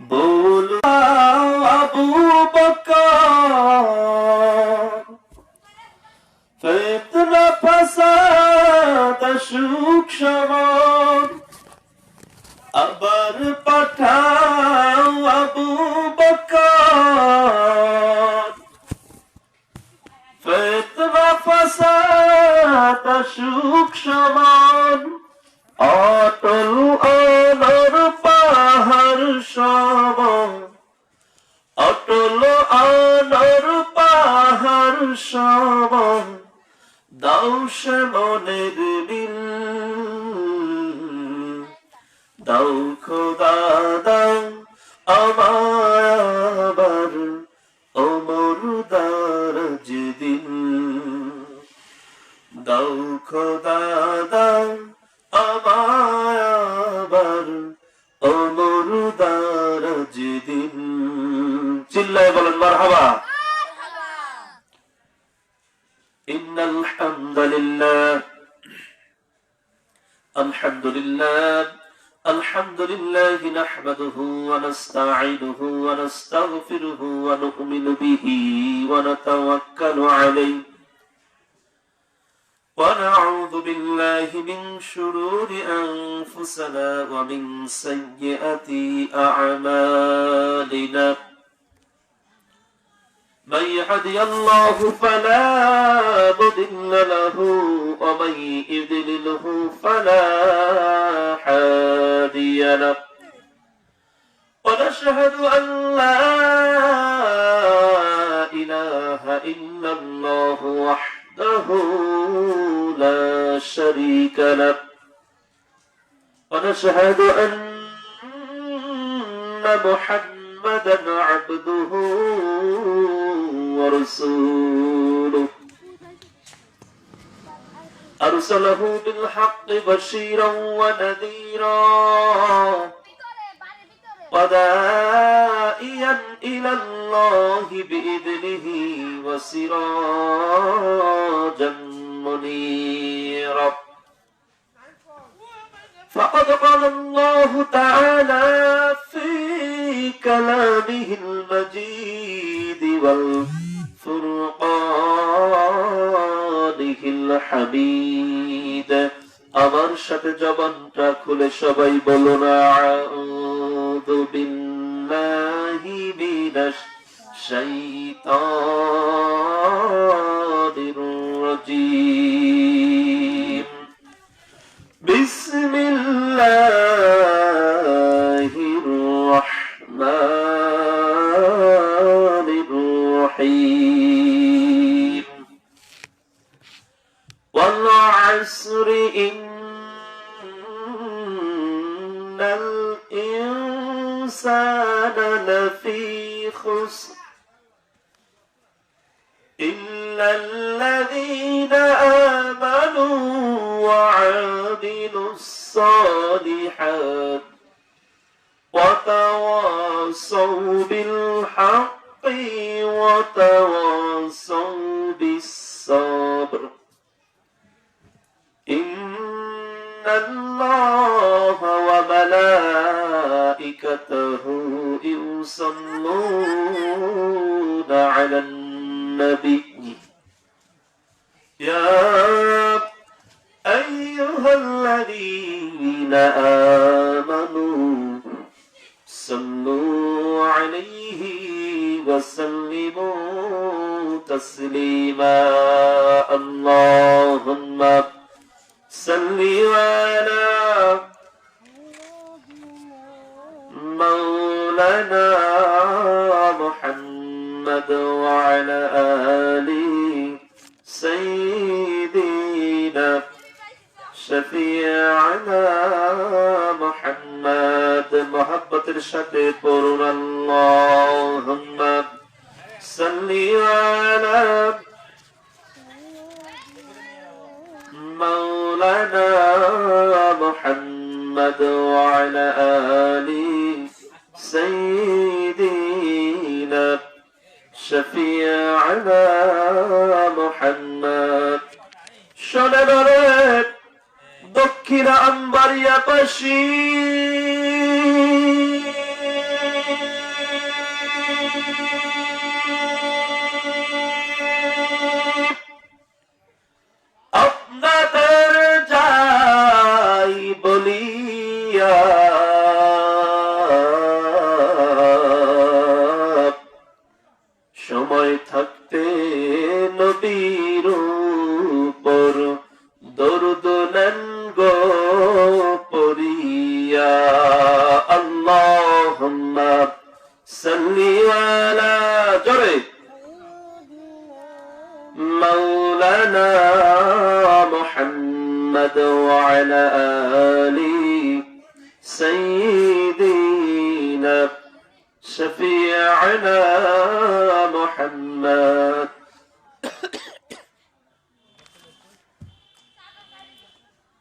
बोलो अबू बकर फितना फसाद সুখ সবর আবার পাঠাও আবু বকর ফিতনা ফাসাদ সুখ সবর অটল আলোর পাহাড় সবর অটল আলোর পাহাড় সবর দাও সে মনের দিল দাও খোদা দাও আমায় আবার ওমর দারাজ দিল দাও খোদা দাও আমায় আবার ওমর দারাজ দিল। চিল্লায় বলেন মারহাবা। إن الحمد لله الحمد لله نحمده ونستعينه ونستغفره ونؤمن به ونتوكل عليه ونعوذ بالله من شرور أنفسنا ومن سيئات أعمالنا من يهدي الله فلا مضل له ومن يضلله فلا هادي له ونشهد أن لا إله إلا الله وحده لا شريك له ونشهد أن محمدا عبده ورسوله أرسله بالحق بشيرا ونذيرا وداعيا إلى الله بإذنه وسراجا منيرا فقد قال الله تعالى في كلامه المجيد والفرقانه الحميد আমার সাথে জবানটা খুলে সবাই বলুন আউযু বিল্লাহি মিনাশ শাইতানির রাজীম বিসমিল্লাহির রাহমানির রহিম ওয়াল আসরি ইন্নাল ইনসানা লাফী খুসর إلا الذين آمنوا وعملوا الصالحات وتواصوا بالحق وتواصوا بالصبر إن الله وملائكته يصلون على النبي يا أيها الذين آمنوا صلوا عليه وسلموا تسليما اللهم صل على مولانا محمد وعلى آل سيدنا شفيعنا محمد محبة الشفيع قرنا اللهم صل على مولانا محمد وعلى آل سيدنا شفيعنا محمد شنبرت দক্ষিণ আম্বারিয়া পাশি দুনিয়ায় থাকতে নবীর উপর দরুদ নেন গো পড়িয়া আল্লাহুম্মা সাল্লি আলা জোরে মাওলানা মুহাম্মদ ওয়া আলা আলি সাইয়্যিদিনা شفيعنا محمد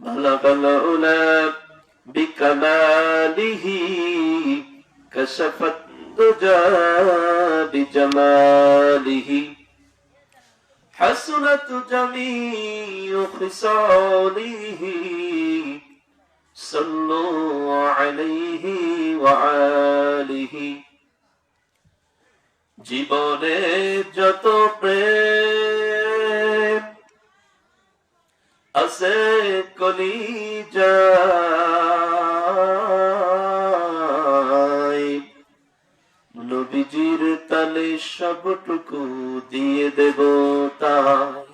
بلغ العلا بكماله كشف الدجى بجماله حسنت جميع خصاله صلوا عليه وآله জীবনে যত প্রেম আছে কলিজায় নবীজির তালে সবটুকু দিয়ে দেব তাই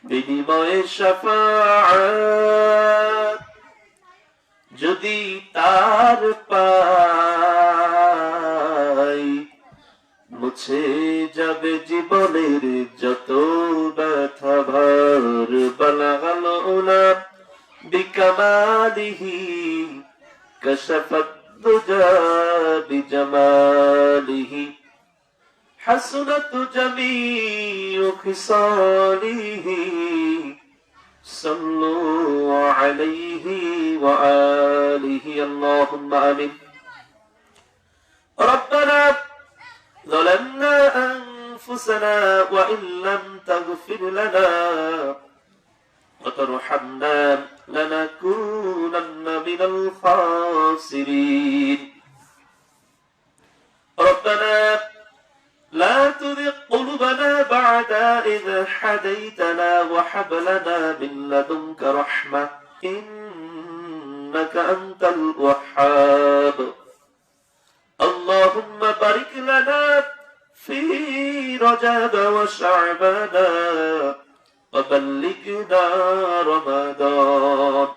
বিনিময়ে শাফাআত যদি তার পাই মুছে যাবে জীবনের যত ব্যথা ভার বালাগাল উলা বিকামালিহি কাশাফাত দুজা বিজামালিহি হাসনাত জামিউ খিসালিহি সাল্লু আলাইহি ওয়া আলিহি আল্লাহুম্মা আমিন রব্বানা ظلمنا أنفسنا وإن لم تغفر لنا وترحمنا لنكونن من الخاسرين ربنا لا تزغ قلوبنا بعد إذ هديتنا وهب لنا من لدنك رحمة إنك أنت الوهاب اللهم بارك لنا في رجب وشعبان وبلغنا رمضان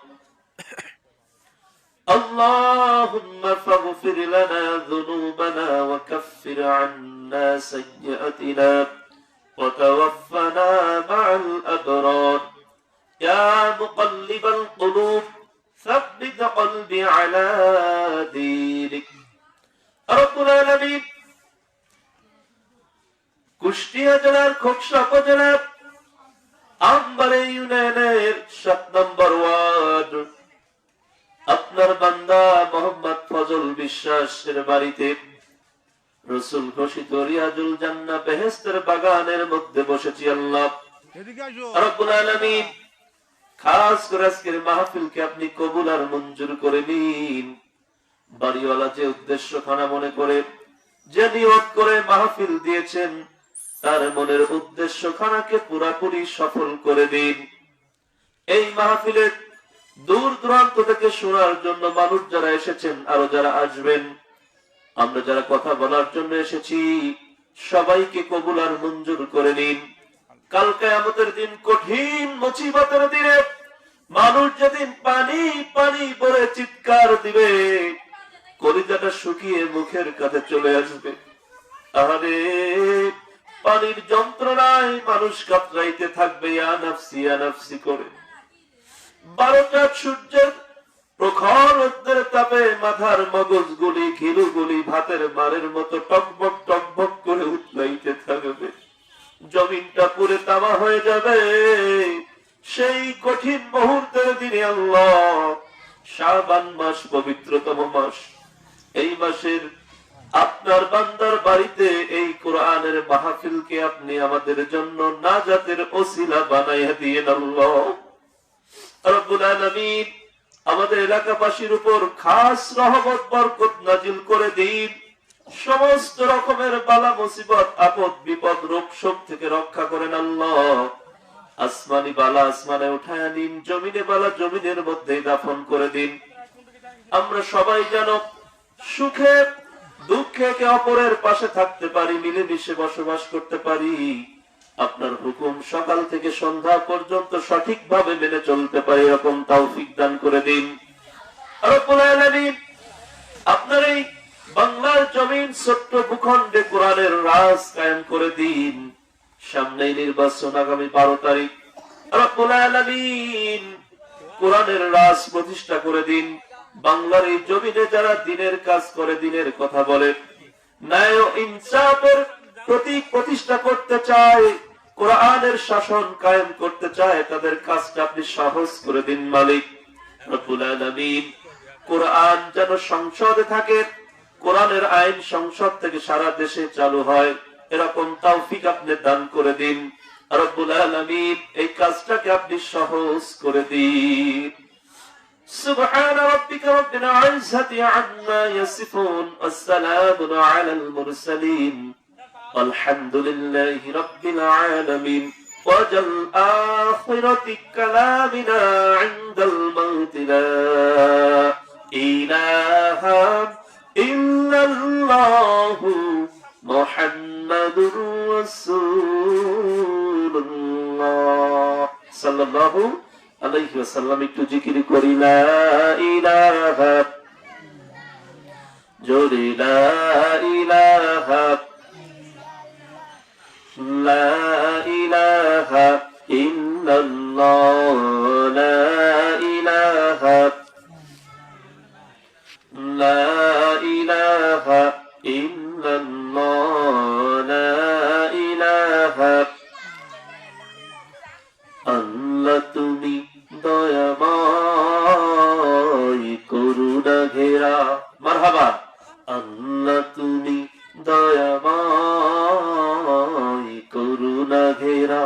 اللهم فاغفر لنا ذنوبنا وكفر عنا سيئاتنا وتوفنا مع الأبرار يا مقلب القلوب ثبت قلبي على دينك রব্বুল আলামিন কুষ্টিয়া জেলার খোকসা উপজেলার আমবাড়ি ইউনিয়নের ৭ নম্বর ওয়ার্ড আপনার বান্দা মোহাম্মদ ফজল বিশ্বাসের বাড়িতে রাসূল ঘোষিত রিয়াজুল জান্নাহ বেহেশতের বাগানের মধ্যে বসেছি আল্লাহ রব্বুল আলামিন খাস করে আজকের মাহফিলকে আপনি কবুল আর মঞ্জুর করে নিন বাড়িওয়ালা যে উদ্দেশ্য খানা মনে করে যে নিয়ত করে মাহফিল দিয়েছেন তার মনের উদ্দেশ্য খানাকে পুরাপুরি সফল করে দিন এই মাহফিলে দূর দূরান্ত থেকে শোনার জন্য মানুষ যারা এসেছেন আরো যারা আসবেন আমরা যারা কথা বলার জন্য এসেছি সবাইকে কবুল আর মঞ্জুর করে নিন কাল কিয়ামতের দিন কঠিন মুসিবতের দিনে মানুষ যেদিন পানি পানি বলে চিৎকার দিবে কলিজাটা শুকিয়ে মুখের কাছে চলে আসবে আরে পানির যন্ত্রণায় মানুষ কাতরাইতে থাকবে ইয়া নাফসি করে 12টা সূর্যের প্রখর রোদের তাপে মাথার মগজগুলি ঘিলুগুলি ভাতের মারের মতো টকবক করে উতলাইতে থাকবে জমিনটা পুরে তামা হয়ে যাবে সেই কঠিন মুহূর্তের দিনে আল্লাহ শাবান মাস পবিত্রতম মাস এই মাসের আপনার বান্দার বাড়িতে এই কোরআনের মাহফিলকে আপনি আমাদের জন্য নাজাতের ওসিলা বানাইয়া দিয়েন আল্লাহ রব্বুল আলামিন আমাদের এলাকাবাসীর উপর খাস রহমত বরকত নাজিল করে দিন সমস্ত রকমের বালা মুসিবত আপদ বিপদ রোগ শোক থেকে রক্ষা করেন আল্লাহ আসমানি বালা আসমানে উঠায় নিন জমিনে বালা জমিনের মধ্যে দাফন করে দিন আমরা সবাই যেন সুখে দুঃখে একে অপরের পাশে থাকতে পারি, মিলেমিশে বসবাস করতে পারি, আপনার হুকুম সকাল থেকে সন্ধ্যা পর্যন্ত সঠিকভাবে মেনে চলতে পারি, এরকম তৌফিক দান করে দিন রব্বুল আলামিন। আপনার এই বাংলার জমিন ছোট্ট ভূখণ্ডে কোরআনের রাজ কায়েম করে দিন। সামনে নির্বাচন আগামী 12 তারিখ, রব্বুল আলামিন কোরআনের রাজ প্রতিষ্ঠা করে দিন। বাংলার এই জমিনে যারা দিনের কাজ করে, দিনের কথা বলে, ন্যায় ও ইনসাফের প্রতীক প্রতিষ্ঠা করতে চায়, কোরআনের শাসন কায়েম করতে চায়, তাদের কাজটা আপনি সহজ করে দিন মালিক রব্বুল আলামিন। কোরআন যেন সংসদে থাকে, কোরআনের আইন সংসদ থেকে সারা দেশে চালু হয়, এরকম তৌফিক আপনি দান করে দিন রব্বুল আলামিন। এই কাজটাকে আপনি সহজ করে দিন। সুবহান রাব্বিকা রাব্বিল ইজ্জাতি আম্মা ইয়াসিফুন ওয়াস সালামুন আলাল মুরসালিন আলহামদুলিল্লাহি রাব্বিল আলামিন। ওয়াজাল আখিরাতি কালামিনা ইনদাল মাউত লা ইলাহা ইল্লাল্লাহু মুহাম্মাদুর রাসূলুল্লাহ সাল্লাল্লাহু আলাইহি ওয়াসাল্লাম। একটু জিকির করি লা ইলাহা, জোরে লা ইলাহা, লা ইলাহা ইল্লাল্লাহ, লা ইলাহা, লা ইলাহা ইল্লাল্লাহ, লা ইলাহা। আল্লাহ তুমি দয়াময় করুণা ঘেরা, মারহাবা। আল্লাহ তুমি দয়াময় করুণা ঘেরা,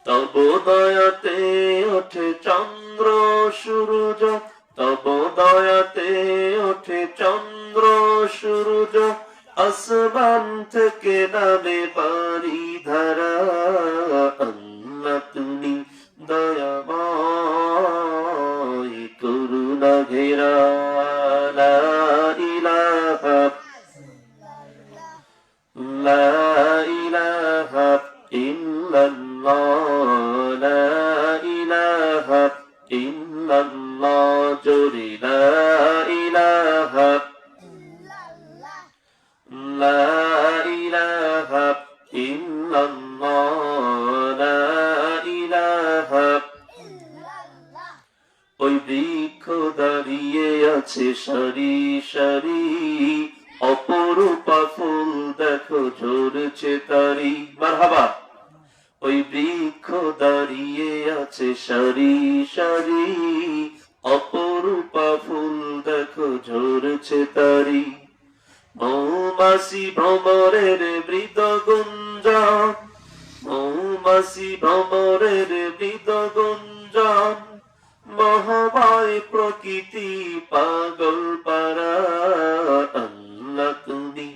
তব দয়াতে ওঠে চন্দ্র সূরজ, তব দয়াতে ওঠে চন্দ্র সূরজ, আসমান থেকে নামে পারি ধারা। আল্লাহ তুমি দয়াময় করুণা ঘেরা, লা ইলাহা, লা ইলাহা ইল্লাল্লাহ, লা ইলাহা ইল্লাল্লাহ, জোরে লা ইলাহা, লা ইলাহা ইল্লাল্লাহ, লা ইলাহা। ওই বৃক্ষ দাঁড়িয়ে আছে সারি সারি, অপরূপা ফুল দেখো ঝরছে তারি, মারহাবা। ওই বৃক্ষ দাঁড়িয়ে আছে সারি সারি, অপরূপা ফুল দেখো ঝরছে তারি। মৌমাছি ভ্রমরের মৃদ গুঞ্জন, মৌমাছি ভ্রমরের মৃদ গুঞ্জন, মহাময় প্রকৃতি পাগল পারা। আল্লাহ তুমি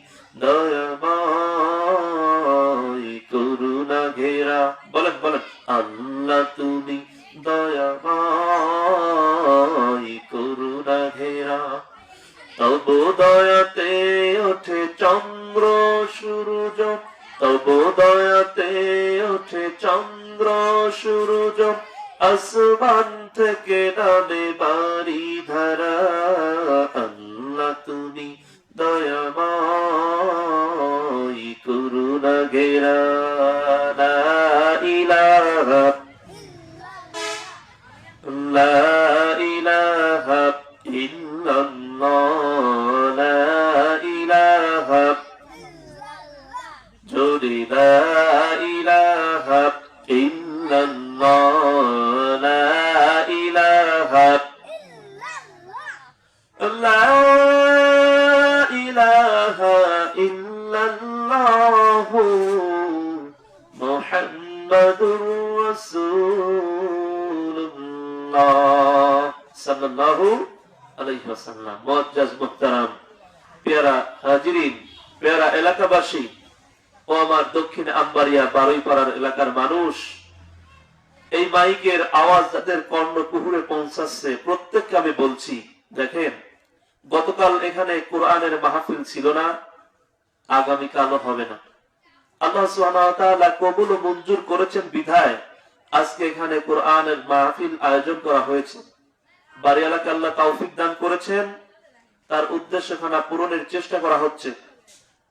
দয়াময় করুণা ঘেরা, বলেন বলেন। আল্লাহ তুমি দয়াময় করুণা ঘেরা, তব দয়াতে ওঠে চন্দ্র সূরজ, তব দয়াতে ওঠে চন্দ্র সূরজ, আসমান থেকে নামে বাড়ি ধারা। আল্লাহ তুমি দয়াময় করুণা ঘেরা, লা ইলাহা, লা ইলাহা ইল্লাল্লাহ, লা ইলাহা, জোরে লা ইলাহা ইল্লাল্লাহ, লা ইলাহা, লা ইলাহা ইল্লাল্লাহ মুহাম্মাদুর রাসূলুল্লাহ সাল্লাল্লাহু আলাইহি ওয়াসাল্লাম। মুআজ্জাজ মুহতারাম, পেয়ারা হাজিরিন, পেয়ারা এলাকাবাসী ও আমার দক্ষিণ আম্বারিয়া বারুইপাড়ার এলাকার মানুষ, এই মাইকের আওয়াজ যাদের কর্ণকুহুরে পৌঁছাচ্ছে প্রত্যেককে আমি বলছি, দেখেন গতকাল এখানে কোরআনের মাহফিল ছিল না, আগামীকালও হবে না। আল্লাহ সুবহানাহু ওয়া তাআলা কবুল ও মঞ্জুর করেছেন বিধায় আজকে এখানে কোরআনের মাহফিল আয়োজন করা হয়েছে। বাড়িওয়ালাকে আল্লাহ তৌফিক দান করেছেন, তার উদ্দেশ্যখানা পূরণের চেষ্টা করা হচ্ছে।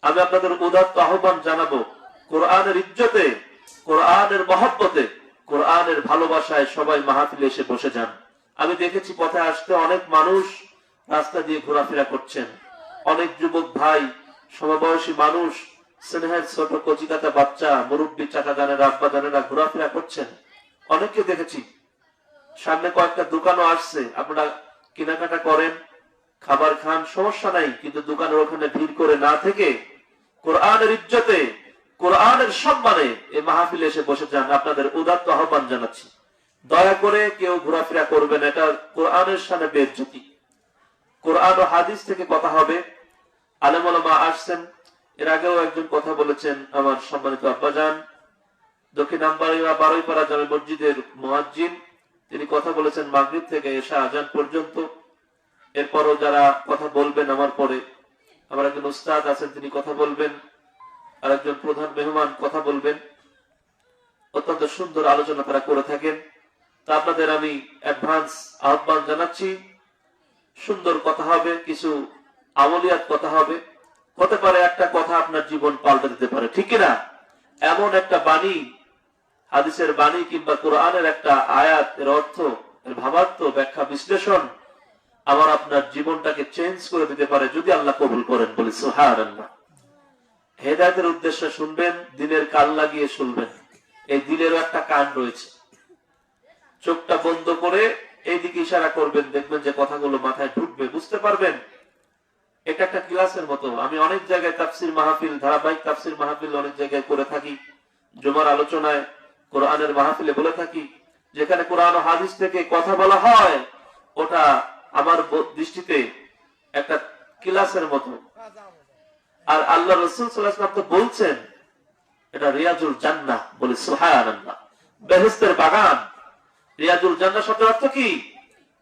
আমি আপনাদের উদাত্ত আহ্বান জানাবো, কোরআনের ইজ্জতে, কোরআনের মহব্বতে, কোরআনের ভালোবাসায় সবাই মাহফিলে এসে বসে যান। আমি দেখেছি পথে আসতে অনেক মানুষ রাস্তা দিয়ে ঘোরাফেরা করছেন, অনেক যুবক ভাই, সমবয়সী মানুষ, স্নেহের ছোট কচিকাতা বাচ্চা, মুরব্বী চাচা জানেরা, আব্বা জানেরা ঘোরাফেরা করছেন, অনেককে দেখেছি। সামনে কয়েকটা দোকানও আসছে, আপনারা কেনাকাটা করেন, খাবার খান, সমস্যা নাই, কিন্তু দোকানের ওখানে ভিড় করে না থেকে কোরআনের ইজ্জতে, কোরআনের সম্মানে এই মাহফিলে এসে বসে যান। আপনাদের উদাত্ত আহ্বান জানাচ্ছি, দয়া করে কেউ ঘোরাফেরা করবেন, এটা কোরআনের সামনে বেইজ্জতি। কোরআন ও হাদিস থেকে কথা হবে, আলেম ওলামা আসছেন। এর আগেও একজন কথা বলেছেন, আমার সম্মানিত আব্বাজান, দক্ষিণ আমবাড়িয়া বারুইপাড়া জামে মসজিদের মুয়াজ্জিন, তিনি কথা বলেছেন মাগরিব থেকে এশা আজান পর্যন্ত। এরপরও যারা কথা বলবেন আমার পরে, আমার একজন উস্তাদ আছেন, তিনি কথা বলবেন, আর একজন প্রধান মেহমান কথা বলবেন। অত্যন্ত সুন্দর আলোচনা তারা করে থাকেন। তা আপনাদের আমি অ্যাডভান্স আহ্বান জানাচ্ছি, সুন্দর কথা হবে, কিছু আমলিয়াত কথা হবে। হতে পারে একটা কথা আপনার জীবন পাল্টে দিতে পারে, ঠিক কিনা? এমন একটা বাণী, হাদিসের বাণী কিংবা কোরআনের একটা আয়াত, এর অর্থ, এর ভাবার্থ, ব্যাখ্যা, বিশ্লেষণ আমার আপনার জীবনটাকে চেঞ্জ করে দিতে পারে, যদি আল্লাহ কবুল করেন। বলি সুবহানাল্লাহ। হেদায়েতের উদ্দেশ্যে শুনবেন, দিলের কান লাগিয়ে শুনবেন। এই দিলেরও একটা কান রয়েছে, চোখটা বন্ধ করে এইদিকে ইশারা করবেন, দেখবেন যে কথাগুলো মাথায় ঢুকবে, বুঝতে পারবেন। এটা একটা ক্লাসের মতো। আমি অনেক জায়গায় তাফসির মাহফিল, ধারাবাহিক তাফসির মাহফিল অনেক জায়গায় করে থাকি, জুমার আলোচনায়, কোরআনের মাহফিলে বলে থাকি, যেখানে কোরআন ও হাদিস থেকে কথা বলা হয়, ওটা আমার দৃষ্টিতে একটা ক্লাসের মতো। আর আল্লাহ রাসূল সাল্লাল্লাহু আলাইহি ওয়াসাল্লাম তো বলছেন এটা রিয়াজুল জান্নাহ। বলি সুবহানাল্লাহ, বেহেশতের বাগান। রিয়াজুল জান্নাহ শব্দের অর্থ কি?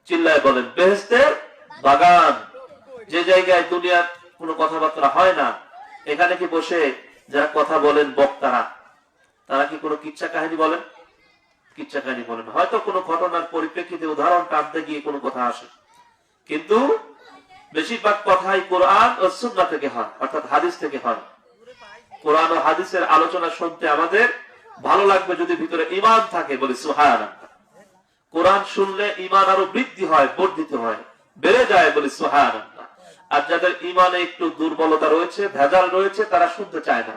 চিল্লায় বলেন, বেহেশতের বাগান। যে জায়গায় দুনিয়ার কোনো কথাবার্তা হয় না, এখানে কি বসে যারা কথা বলেন বক্তারা, তারা কি কোনো কিচ্ছা কাহিনী বলেন? কিচ্ছা কাহিনী বলেন, হয়তো কোনো ঘটনার পরিপ্রেক্ষিতে উদাহরণ টানতে গিয়ে কোনো কথা আসে, কিন্তু বেশিরভাগ কথাই কোরআন ও সুন্নাহ থেকে হয়, অর্থাৎ হাদিস থেকে হয়। কোরআন ও হাদিসের আলোচনা শুনতে আমাদের ভালো লাগবে যদি ভিতরে ঈমান থাকে। বলি সুবহানাল্লাহ। কোরআন শুনলে ঈমান আরো বৃদ্ধি হয়, বর্ধিত হয়, বেড়ে যায়। বলি সুবহানাল্লাহ। আর যাদের ঈমানে একটু দুর্বলতা রয়েছে, ভেজাল রয়েছে, তারা শুনতে চায় না।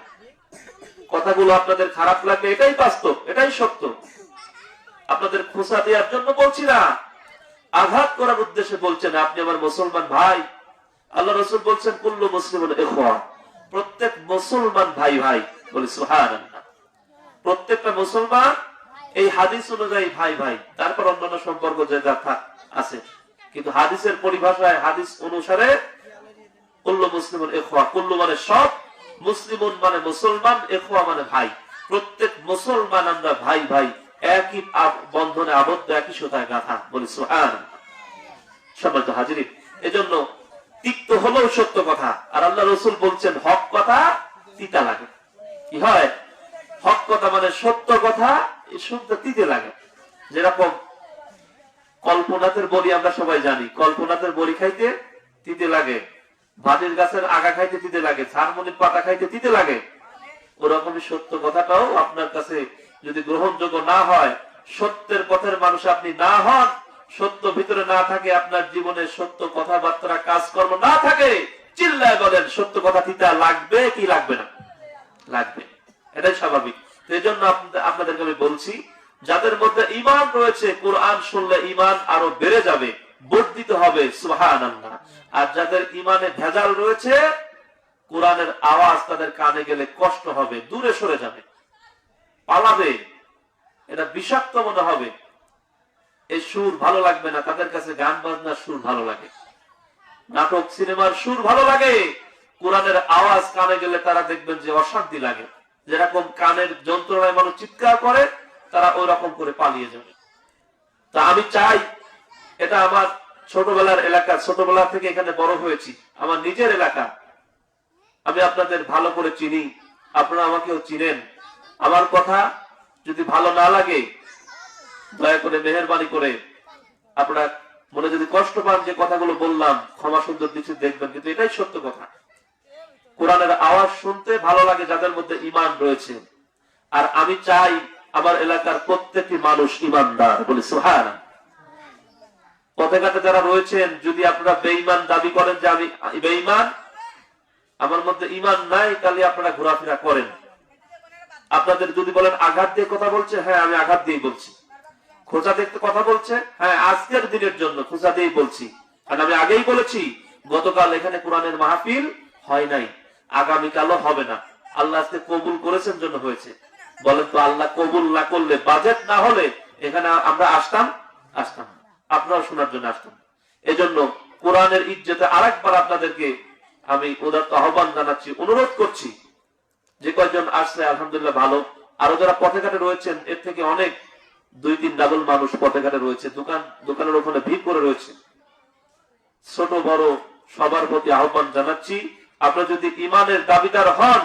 কথাগুলো আপনাদের খারাপ লাগবে, এটাই বাস্তব, এটাই সত্য। আপনাদের খোঁচা দেওয়ার জন্য বলছি না, আঘাত করার উদ্দেশ্যে বলছেন। আপনি আমার মুসলমান ভাই, আল্লাহ রাসূল বলছেন কুল্লু মুসলিমুন ইখওয়া, প্রত্যেক মুসলমান ভাই ভাই। বলি সুবহানাল্লাহ। প্রত্যেকটা মুসলমান এই হাদিস অনুযায়ী ভাই ভাই, তারপর অন্যান্য সম্পর্ক যে যা আছে, কিন্তু হাদিসের পরিভাষায়, হাদিস অনুসারে কুল্লু মুসলিমুন ইখওয়া, কুল্লু মানে সব, মুসলিমুন মানে মুসলমান, ইখওয়া মানে ভাই। প্রত্যেক মুসলমান আমরা ভাই ভাই, একই বন্ধনে আবদ্ধ, একই সুতায় গাঁথা। বলি সুবহানাল্লাহ। সম্মানিত হাজিরিন, এজন্য তিক্ত হলেও সত্য কথা। আর আল্লাহ রাসূল বলছেন হক কথা তিতা লাগে। কি হয়? হক কথা মানে সত্য কথা, শুনতে তিতে লাগে। যেরকম কল্পনাতের বড়ি আমরা সবাই জানি, কল্পনাতের বড়ি খাইতে তিতে লাগে, ভাটির গাছের আগা খাইতে তিতে লাগে, ঝাড়মনির পাতা খাইতে তিতে লাগে। ওরকমই সত্য কথাটাও আপনার কাছে যদি গ্রহণযোগ্য না হয়, সত্যের পথের মানুষ আপনি না হন, সত্য ভিতরে না থাকে, আপনার জীবনে সত্য কথাবার্তা, কাজকর্ম না থাকে, চিল্লায় বলেন সত্য কথা তিতা লাগবে কি লাগবে না? লাগবে, এটাই স্বাভাবিক। এই জন্য আপনাদেরকে আমি বলছি, যাদের মধ্যে ঈমান রয়েছে, কোরআন শুনলে ঈমান আরো বেড়ে যাবে, বর্ধিত হবে। সুবহানাল্লাহ। আর যাদের ঈমানে ভেজাল রয়েছে, কোরআনের আওয়াজ তাদের কানে গেলে কষ্ট হবে, দূরে সরে যাবে, পালাবে, এটা বিষাক্ত মনে হবে, এই সুর ভালো লাগবে না তাদের কাছে। গান বাজনার সুর ভালো লাগে, নাটক সিনেমার সুর ভালো লাগে, কোরআনের আওয়াজ কানে গেলে তারা দেখবেন যে অশান্তি লাগে। যেরকম কানের যন্ত্রণায় মানুষ চিৎকার করে, তারা ওই রকম করে পালিয়ে যাবে। তা আমি চাই, এটা আমার ছোটবেলার এলাকা, ছোটবেলা থেকে এখানে বড় হয়েছি, আমার নিজের এলাকা, আমি আপনাদের ভালো করে চিনি, আপনারা আমাকেও চিনেন। আমার কথা যদি ভালো না লাগে দয়া করে মেহেরবানি করে আপনারা মনে যদি কষ্ট পান যে কথাগুলো বললাম, ক্ষমা সুন্দর কিছু দেখবেন, কিন্তু এটাই সত্য কথা। কোরআনের আওয়াজ শুনতে ভালো লাগে যাদের মধ্যে ঈমান রয়েছে, আর আমি চাই আমার এলাকার প্রত্যেকটি মানুষ ঈমানদার, বলি সুবহানাল্লাহ। পথে ঘাটে যারা রয়েছেন, যদি আপনারা বেঈমান দাবি করেন যে আমি বেঈমান, আমার মধ্যে ঈমান নাই, তাহলে আপনারা ঘোরাফেরা করেন। আপনাদের যদি বলেন আঘাত দিয়ে কথা বলছে, হ্যাঁ আমি আঘাত দিয়ে বলছি। খোঁচা দেখতে কথা বলছে, হ্যাঁ আজকের দিনের জন্য খোঁচা দিয়েই বলছি। কারণ আমি আগেই বলেছি, গতকাল এখানে কোরআনের মাহফিল হয় নাই, আগামীকালও হবে না। আল্লাহ আজকে কবুল করেছেন জন্য হয়েছে। বলেন তো, আল্লাহ কবুল না করলে, বাজেট না হলে এখানে আমরা আসতাম? আপনারাও শোনার জন্য আসতাম। এজন্য কোরআনের ইজ্জতে আরেকবার আপনাদেরকে আমি উদাত্ত আহ্বান জানাচ্ছি, অনুরোধ করছি। যে কয়েকজন আসলে আলহামদুলিল্লাহ ভালো, আরো যারা পথে ঘাটে রয়েছেন এর থেকে অনেক 2-3 ডাবল মানুষ পথে ঘাটে রয়েছে, দোকানের ওখানে ভিড় করে রয়েছে। ছোট বড় সবার প্রতি আহ্বান জানাচ্ছি, আপনি যদি ঈমানের দাবিদার হন,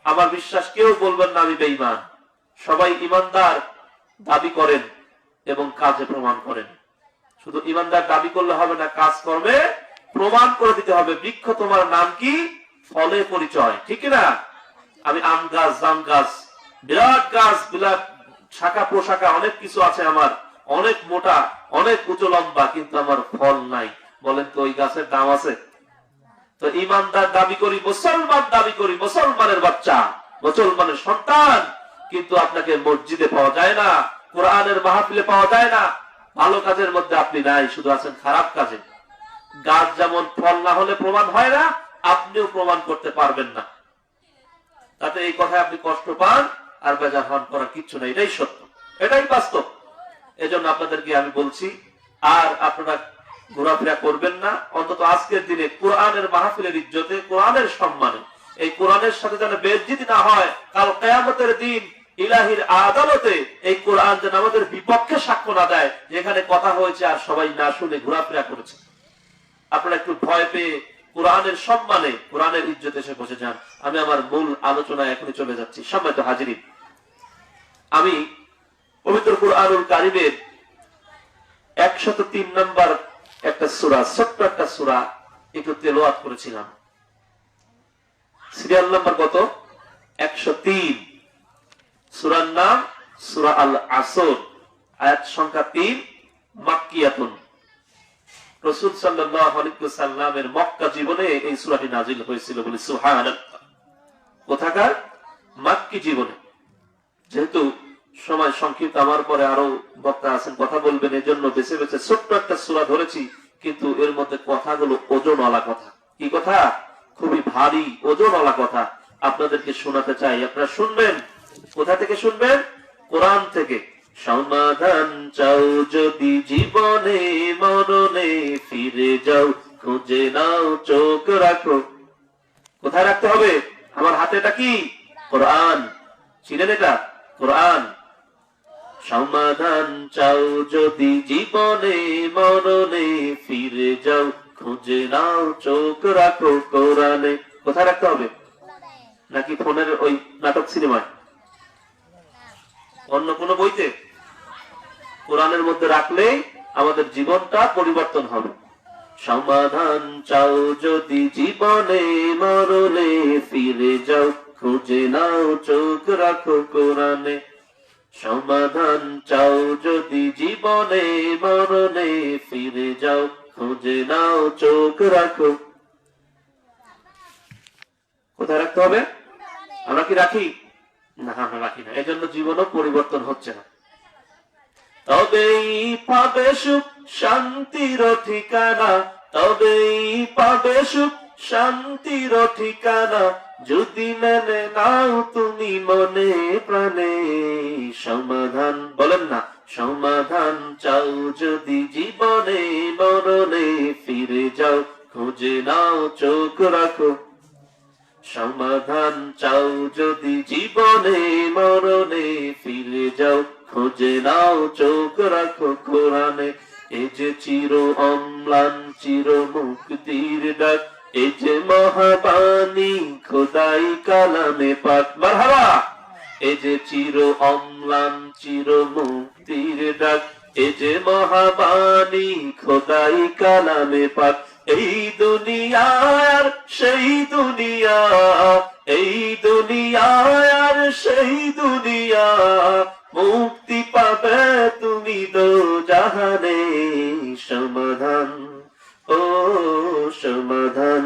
আমার বিশ্বাস কেউ বলবেন না আমি বেঈমান। সবাই ঈমানদার দাবি করেন এবং কাজে প্রমাণ করেন। শুধু ঈমানদার দাবি করলে হবে না, কাজ করবে, প্রমাণ করে দিতে হবে। বৃক্ষ তোমার নাম কি? ফলে পরিচয়, ঠিক না? আমি আম গাছ, জাম গাছ, বিরাট গাছ, বিরাট শাখা প্রশাখা অনেক কিছু আছে আমার, অনেক মোটা, অনেক উঁচু লম্বা, কিন্তু আমার ফল নাই। বলেন তো ওই গাছের দাম আছে? তো ঈমানদার দাবি করি, মুসলমান দাবি করি, মুসলমানের বাচ্চা, মুসলমানের সন্তান, কিন্তু আপনাকে মসজিদে পাওয়া যায় না, কোরআনের মাহফিলে পাওয়া যায় না। ভালো কাজের মধ্যে আপনি নাই, শুধু আছেন খারাপ কাজে। গাছ যেমন ফল না হলে প্রমাণ হয় না, আপনিও প্রমাণ করতে পারবেন না। তাতে এই কথায় আপনি কষ্ট পান আর বেজার হন করার কিচ্ছু নেই, এটাই সত্য, এটাই বাস্তব। এজন্য আপনাদেরকে আমি বলছি, আর আপনারা ঘোরাফেরা করবেন না, অন্তত আজকের দিনে কোরআনের মাহফিলের ইজ্জতে, কোরআনের সম্মানে, এই কোরআনের সাথে যেন বেইজ্জতি না হয়। কাল কিয়ামতের দিন ইলাহির আদালতে এই কোরআন যেন আমাদের বিপক্ষে সাক্ষ্য না দেয়, যেখানে কথা হয়েছে আর সবাই না শুনে ঘোরাফেরা করেছে। আপনারা একটু ভয় পেয়ে কোরআনের সম্মানে, কোরআনের ইজ্জতে এসে বসে যান। আমি আমার মূল আলোচনায় এখনই চলে যাচ্ছি। সম্মানিত হাজিরিন, আমি পবিত্র কুরআনুল কারীমের 103 নম্বর একটা সূরা, ছোট্ট একটা সূরা একটু তেলাওয়াত করেছিলাম। সিরিয়াল নাম্বার কত? 103। সূরার নাম সূরা আল আসর, আয়াত সংখ্যা 3, মাক্কিয়াতুন। রাসূল সাল্লাল্লাহু আলাইহি ওয়াসাল্লামের মক্কা জীবনে এই সূরাটি নাযিল হয়েছিল, বলি সুবহানাল্লাহ। কোথাকার? মক্কি জীবনে। যেহেতু সময় সংক্ষিপ্ত, আমার পরে আরো বক্তা আছেন, কথা বলবেন, এজন্য বেছে বেছে ছোট্ট একটা সূরা ধরেছি, কিন্তু এর মধ্যে কথাগুলো ওজনওয়ালা কথা। কি কথা? খুবই ভারী, ওজনওয়ালা কথা আপনাদেরকে শোনাতে চাই। আপনারা শুনবেন। কোথা থেকে শুনবেন? কোরআন থেকে। সমাধান চাও যদি জীবনে মরণে, ফিরে যাও, খুঁজে নাও, চোখ রাখো। কোথায় রাখতে হবে? আমার হাতে এটা কি? কোরআন। চিনেন এটা? কোরআন। সমাধান চাও যদি জীবনে মরণে, ফিরে যাও, খুঁজে নাও, চোখ রাখো কোরআনে। কোথায় রাখতে হবে? নাকি ফোনের ওই নাটক সিনেমায়, অন্য কোন বইতে? কোরআনের মধ্যে রাখলেই আমাদের জীবনটা পরিবর্তন হবে। সমাধান চাও যদি জীবনে মরণে, ফিরে যাও, খুঁজে নাও, চোখ রাখো কোরআনে। সমাধান চাও যদি জীবনে মরণে, ফিরে যাও, খুঁজে নাও, চোখ রাখো। কোথায় রাখতে হবে? আমরা কি রাখি? না, আমরা রাখি না। এই জন্য জীবনও পরিবর্তন হচ্ছে না। তবেই পাবে সুখ শান্তির ঠিকানা, তবেই পাবে সুখ শান্তির ঠিকানা, যদি মেনে নাও তুমি মনে প্রাণে। সমাধান, বলেন না, সমাধান চাও যদি জীবনে মরণে, ফিরে যাও, খুঁজে নাও, চোখ রাখো। সমাধান চাও যদি জীবনে মরণে, ফিরে যাও, খুঁজে নাও, চোখ রাখো কোরআনে। এই যে চির অম্লান চির মুক্তির ডাক, এই যে মহাবাণী খোদাই কালামে পাক। মারহাবা। এই যে চির অম্লান চির মুক্তির ডাক, এই যে মহাবাণী খোদাই কালামে পাক। এই দুনিয়ার সেই দুনিয়া, এই দুনিয়ার সেই দুনিয়া, মুক্তি পাবে তুমি দোজাহানে। সমাধান ও সমাধান,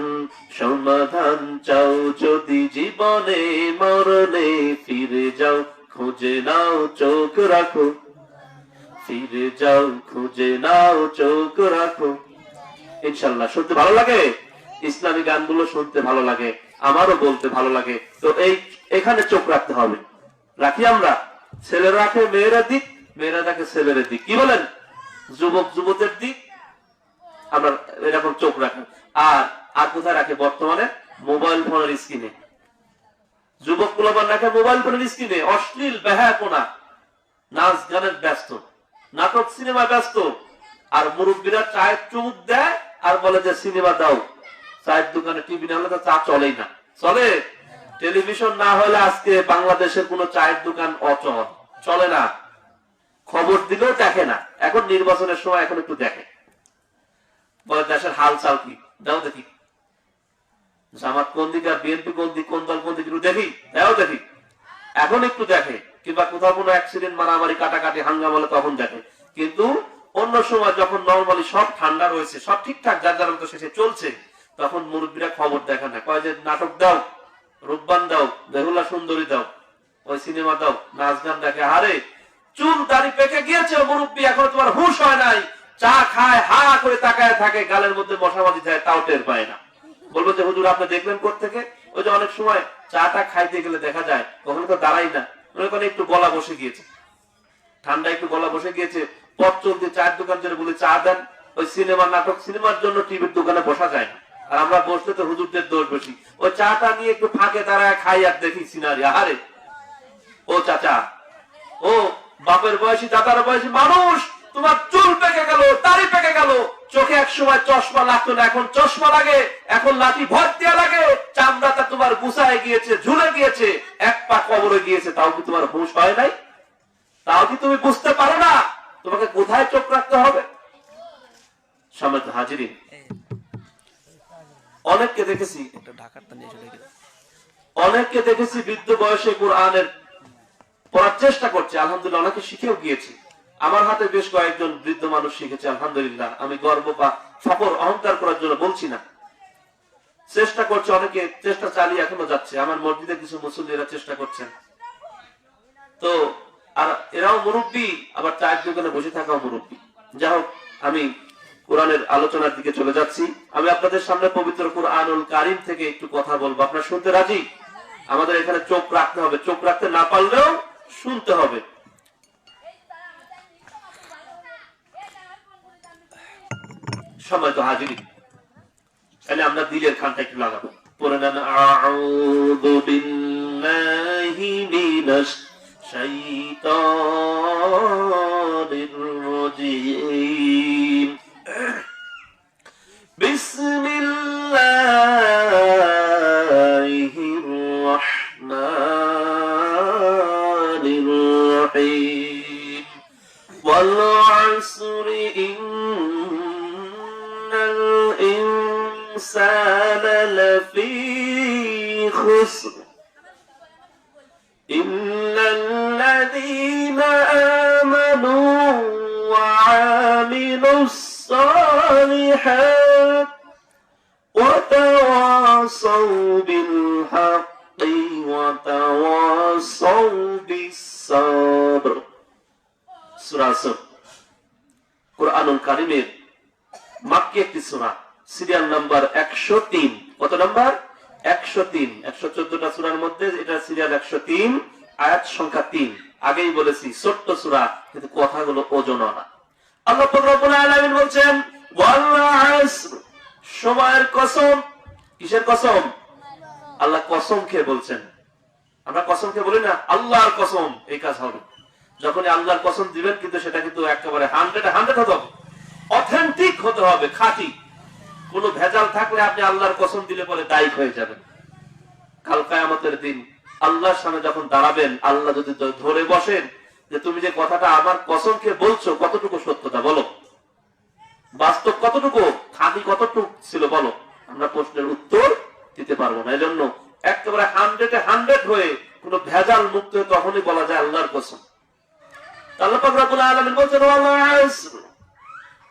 সমাধান চাও যদি জীবনে মরণে, ফিরে যাও খুঁজে নাও চোখ রাখো, ফিরে যাও খুঁজে নাও চোখ রাখো। ইনশাল্লাহ শুনতে ভালো লাগে, ইসলামী গানগুলো শুনতে ভালো লাগে, আমারও বলতে ভালো লাগে। তো এখানে চোখ রাখতে হবে। রাখি আমরা, ছেলেরা রাখে মেয়েরা দিক, মেয়েরা রাখে ছেলেরা দিক, কি বলেন? যুবক যুবকের দিক আমরা এরকম চোখ রাখি। আর কোথায় রাখে? বর্তমানে মোবাইল ফোনের স্ক্রিনে। যুবক গুলো রাখে মোবাইল ফোনের স্ক্রিনে, অশ্লীল বেহায়াপনা, নাচ গানের ব্যস্ত, নাটক সিনেমা ব্যস্ত। আর মুরব্বীরা চায়ের চুমুক দেয় আর বলে যে সিনেমা দাও। চায়ের দোকানে টিভি না হলে তো চা চলেই না। চলে? টেলিভিশন না হলে আজকে বাংলাদেশের কোন চায়ের দোকান অচল, চলে না। খবর দিলেও দেখে না। এখন নির্বাচনের সময় এখন একটু দেখে, বলে দেশের হাল চাল কি, দাও দেখি। জামাত কোন দিকে, বিএনপি কোন দিক, কোন দল কোন দিকে দেখি, তাও দেখি। এখন একটু দেখে, কিংবা কোথাও কোনো অ্যাক্সিডেন্ট, মারামারি, কাটাকাটি, হাঙ্গামা হলে তখন দেখে। কিন্তু অন্য সময় যখন নরমালি সব ঠান্ডা রয়েছে, সব ঠিকঠাক যার যার মতো শেষে চলছে, তখন মুরব্বীরা খবর দেখে না, কয় যে নাটক দাও, রূপবান দাও, বেহুলা সুন্দরী দাও, ওই সিনেমা দাও, নাচ গান দেখে। আরে চুল দাড়ি পেকে গিয়েছে মুরব্বী, এখন তোমার হুঁশ হয় নাই, চা খায় হা করে তাকায় থাকে, গালের মধ্যে মশামাছি যায়, তাও টের পায় না। বলবো যে হুজুর আপনি দেখলেন কোত্থেকে? ওই যে অনেক সময় চাটা খাইতে গেলে দেখা যায় কখনো তো দাঁড়াই না, মনে করেন একটু গলা বসে গিয়েছে, ঠান্ডা একটু গলা বসে গিয়েছে, পথ চলতে চায়ের দোকান জন্য বলে চা দেন। ওই সিনেমা নাটক সিনেমার জন্য টিভির দোকানে বসা যায় না, আর আমরা বসলে তো হুজুরদের দোষ বেশি। ওই চাটা নিয়ে একটু ফাঁকে দাঁড়ায় খাই আর দেখি সিনারি। আরে ও চাচা, ও বাপের বয়সী দাদার বয়সী মানুষ, তোমার চুল পেকে গেল, দাড়ি পেকে গেল, চোখে এক সময় চশমা লাগতো না, এখন চশমা লাগে, এখন লাঠি ভর দেওয়া লাগে, চামড়াটা তোমার গুছায় গিয়েছে, ঝুলে গিয়েছে, এক পা কবরে গিয়েছে, তাও কি তোমার হুঁশ হয় নাই? তাও কি তুমি বুঝতে পারো না তোমাকে কোথায় চোখ রাখতে হবে? সম্মানিত হাজিরিন, অনেককে দেখেছি, অনেককে দেখেছি বৃদ্ধ বয়সে কোরআনের পড়ার চেষ্টা করছে, আলহামদুলিল্লাহ অনেকে শিখেও গিয়েছে। আমার হাতে বেশ কয়েকজন বৃদ্ধ মানুষ শিখেছে, আলহামদুলিল্লাহ। আমি গর্ব বা ফখর অহংকার করার জন্য বলছি না, চেষ্টা করছে, অনেকে চেষ্টা চালিয়ে এখনো যাচ্ছে। আমার মসজিদে কিছু মুসল্লিরা চেষ্টা করছেন। তো আর এরাও মুরব্বী, আবার চায়ের দোকানে বসে থাকাও মুরব্বী। যাই হোক, আমি কোরআনের আলোচনার দিকে চলে যাচ্ছি। আমি আপনাদের সামনে পবিত্র কুরআনুল কারীম থেকে একটু কথা বলবো, আপনারা শুনতে রাজি? আমাদের এখানে চোখ রাখতে হবে, চোখ রাখতে না পারলেও শুনতে হবে। সম্মানিত হাজিরিন, তাহলে আমরা দিলের খানটা একটু লাগাবো। পড়ে নেন, আউযু বিল্লাহি মিনাশ শাইতানির রাজীম, বিসমিল্লাহির রাহমানির রাহিম, ওয়াল আসরি ইন্নাল ইনসানা লাফী খুসর ইল্লাল্লাযীনা আমানু ওয়া আমিলুস সালিহাত ওয়া তাওয়াসাউ বিল হাক্কি ওয়া তাওয়াসাউ বিস সাবর। সূরা সূরা কুরআনুল কারীমের মাক্কি একটি সূরা, সিরিয়াল নাম্বার 103। কত নাম্বার? 103। 114টা সূরার মধ্যে এটা সিরিয়াল 103, আয়াত সংখ্যা 3। আগেই বলেছি ছোট্ট সূরা, কিন্তু কথাগুলো ওজনও না। আল্লাহ পাক রব্বুল আলামিন বলছেন, ওয়াল আসর, সময়ের কসম। কিসের কসম? আল্লাহ কসম খেয়ে বলছেন। আমরা কসম খেয়ে বলি না, আল্লাহর কসম, এই কাজ হবে। যখনই আল্লাহর কসম দিবেন, কিন্তু সেটা কিন্তু একেবারে 100 হতে হবে। অথেন্টিক হতে হবে, খাঁটি। কোন ভেজাল থাকলে আপনি আল্লাহর কসম দিলে পরে দায়ী হয়ে যাবেন। কাল কিয়ামতের দিন আল্লাহর সামনে যখন দাঁড়াবেন, আল্লাহ যদি ধরে বসেন যে তুমি যে কথাটা আমার কসমকে বলছো কতটুকু সত্যতা বলো, বাস্তব কতটুকু, খাঁটি কতটুকু ছিল বলো, আমরা প্রশ্নের উত্তর দিতে পারবো না। এজন্য একেবারে 100 হয়ে কোন ভেজাল মুক্ত হয়ে তখনই বলা যায় আল্লাহর কসম। আল্লাহ পাক রব্বুল আলামিন বলেন ওয়াল আসর,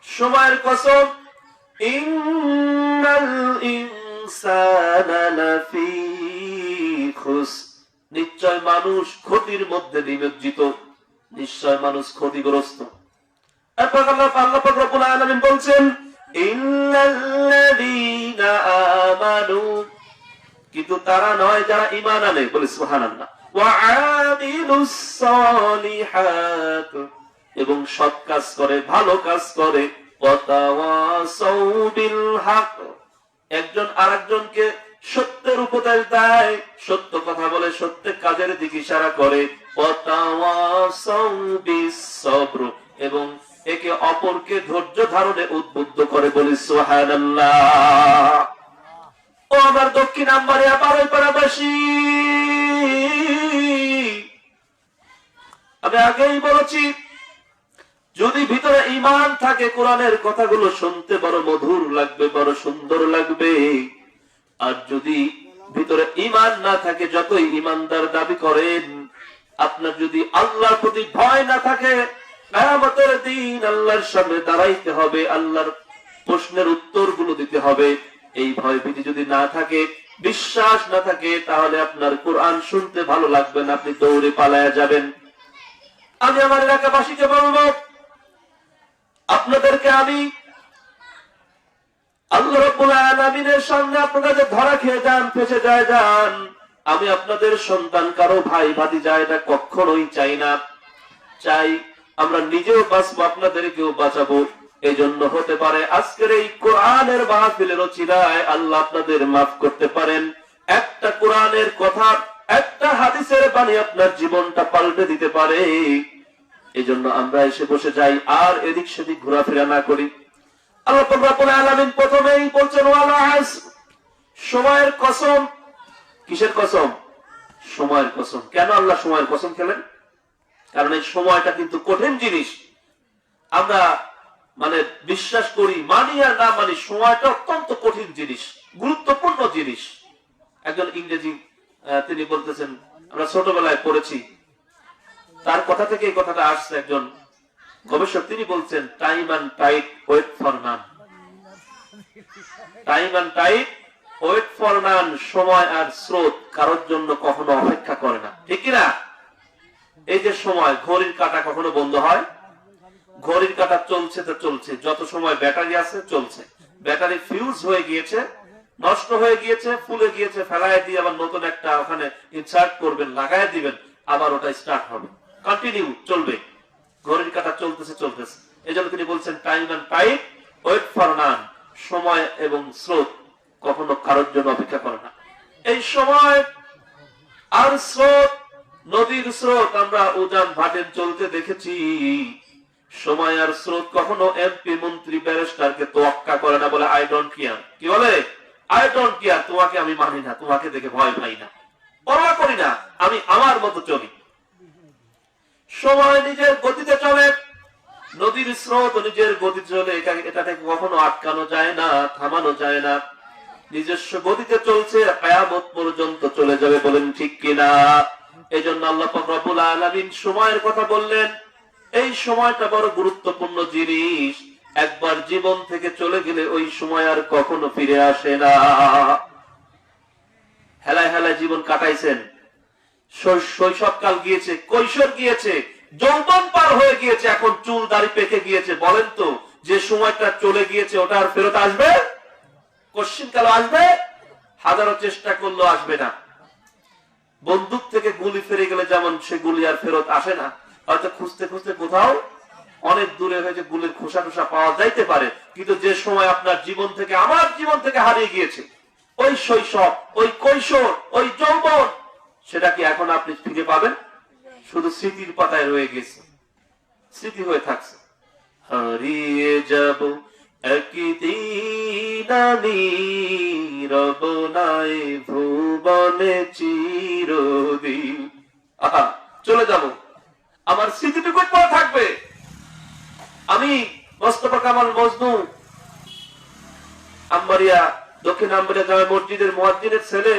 সময়ের কসম, ইন্নাল ইনসানা লাফি খুসর, নিশ্চয় মানুষ ক্ষতির মধ্যে নিমজ্জিত, নিশ্চয় মানুষ ক্ষতিগ্রস্ত। এরপর আল্লাহ পাক রব্বুল আলামিন বলছেন ইন্নাল্লাযীনা আমানু, কিন্তু তারা নয় যারা ঈমান আনে, বলে সুবহানাল্লাহ, ওয়া আমিলুস সালিহাত, এবং সৎ কাজ করে, ভালো কাজ করে, ওয়া তাওয়াসাউ বিল হক, একজন আরেকজনকে সত্যের উপদেশ দেয়, সত্য কথা বলে, সত্যের কাজের দিকে ইশারা করে, ওয়া তাওয়াসাউ বিস সবর, এবং একে অপরকে ধৈর্য ধারণে উদ্বুদ্ধ করে, বলি সুবহানাল্লাহ। ও আমার দক্ষিণ আম্বারিয়া বারৈপাড়াবাসী, আমি আগেই বলেছি, যদি ভিতরে ঈমান থাকে কোরআনের কথাগুলো শুনতে বড় মধুর লাগবে, বড় সুন্দর লাগবে। আর যদি ভিতরে ঈমান না থাকে, যতই ঈমানদার দাবি করেন, আপনার যদি আল্লাহর প্রতি ভয় না থাকে, কিয়ামতের দিন আল্লাহর সামনে দাঁড়াইতে হবে, আল্লাহর প্রশ্নের উত্তরগুলো দিতে হবে, এই ভয় ভীতি যদি না থাকে, বিশ্বাস না থাকে, তাহলে আপনার কোরআন শুনতে ভালো লাগবে না, আপনি দৌড়ে পালায়া যাবেন। আমি আমার এলাকাবাসীকে বলবো, আপনাদেরকে আমি আল্লাহ রাব্বুল আলামিনের সামনে আপনারা যে ধরা খেয়ে যান, ফেঁসে যান, আমি আপনাদের সন্তান কারো ভাই ভাতিজা এটা কখনোই চাই না। চাই আমরা নিজেও বাঁচবো, আপনাদেরকেও বাঁচাবো। এই জন্য হতে পারে আজকের এই কোরআনের মাহফিলের ওসিলায় আল্লাহ আপনাদের মাফ করতে পারেন। একটা কোরআনের কথা, একটা হাদিসের বাণী আপনার জীবনটা পাল্টে দিতে পারে। এই জন্য আমরা এসে বসে যাই, আর এদিক সেদিক ঘোরাফেরা না করি। আল্লাহ রাব্বুল আলামিন প্রথমেই বলছেন ওয়াল আসর, সময়ের কসম। কিসের কসম? সময়ের কসম। কেন আল্লাহ সময়ের কসম খেলেন? কারণ এই সময়টা কিন্তু কঠিন জিনিস। আমরা মানে বিশ্বাস করি, মানি আর না মানি, সময়টা অত্যন্ত কঠিন জিনিস, গুরুত্বপূর্ণ জিনিস। একজন ইংরেজি তিনি বলতেছেন, আমরা ছোটবেলায় পড়েছি, তার কথা থেকে এই কথাটা আসছে। একজন গবেষক তিনি বলছেন, time and tide wait for none. Time and tide wait for none, সময় আর স্রোত কারোর জন্য কখনো অপেক্ষা করে না, ঠিক কিনা? এই যে সময়, ঘড়ির কাঁটা কখনো বন্ধ হয়? ঘড়ির কাঁটা চলছে তো চলছে, যত সময় ব্যাটারি আছে চলছে। ব্যাটারি ফিউজ হয়ে গিয়েছে, নষ্ট হয়ে গিয়েছে, ফুলে গিয়েছে, ফেলায় দিয়ে আবার নতুন একটা ওখানে ইনসার্ট করবেন, লাগায় দিবেন, আবার ওটা স্টার্ট হবে, কন্টিনিউ চলবে। ঘড়ির কাঁটা চলতেছে চলতেছে। এই জন্য তিনি বলছেন time and tide wait for none, সময় এবং স্রোত কখনো কারোর জন্য অপেক্ষা করে না। এই সময় আর স্রোত, নদীর স্রোত আমরা উজান ভাটেন চলতে দেখেছি। সময় আর স্রোত কখনো এমপি মন্ত্রী ব্যারিস্টারকে তোয়াক্কা করে না, বলে আই ডোন্ট কেয়ার। কি বলে? আই ডোন্ট কেয়ার, তোমাকে আমি মানি না, তোমাকে দেখে ভয় পাই না, পরোয়া করি না, আমি আমার মতো চলি। সময় নিজের গতিতে চলে, নদীর স্রোত নিজের গতিতে চলে, এটাকে কখনো আটকানো যায় না, থামানো যায় না, নিজস্ব গতিতে চলছে, কিয়ামত পর্যন্ত চলে যাবে। বলেন ঠিক কিনা? এই জন্য আল্লাহ পাক রব্বুল আলামিন সময়ের কথা বললেন। এই সময়টা বড় গুরুত্বপূর্ণ জিনিস। একবার জীবন থেকে চলে গেলে ওই সময় আর কখনো ফিরে আসে না। হেলায় হেলায় জীবন কাটাইছেন, শৈশবকাল গিয়েছে, কৈশোর গিয়েছে, যৌবন পার হয়ে গিয়েছে, এখন চুল দাড়ি পেকে গিয়েছে। বলেন তো, যে সময়টা চলে গিয়েছে ওটা আর ফেরত আসবে? কোশ্চিন কাল আসবে? হাজারো চেষ্টা করলেও আসবে না। বন্দুক থেকে গুলি ফিরে গেলে যেমন সে গুলি আর ফেরত আসে না, হয়তো খুঁজতে খুঁজতে কোথাও অনেক দূরে হয়েছে গুলির খোসা টোসা পাওয়া যাইতে পারে, কিন্তু যে সময় আপনার জীবন থেকে, আমার জীবন থেকে হারিয়ে গিয়েছে, ওই শৈশব, ওই কৈশোর, ওই যৌবন, সেটা কি এখন আপনি ফিরে পাবেন? শুধু স্মৃতির পাতায় রয়ে গেছে, স্মৃতি হয়ে থাকছে। হারিয়ে যাব একদিন আমি, রব নাই ভুবনে চিরদিন। আহা, চলে যাব, আমার স্মৃতিটুকু পড়ে থাকবে। আমি মোস্তফা কামাল মজনু, আম্বারিয়া, দক্ষিণ আম্বারিয়া জামে মসজিদের মুয়াজ্জিনের ছেলে,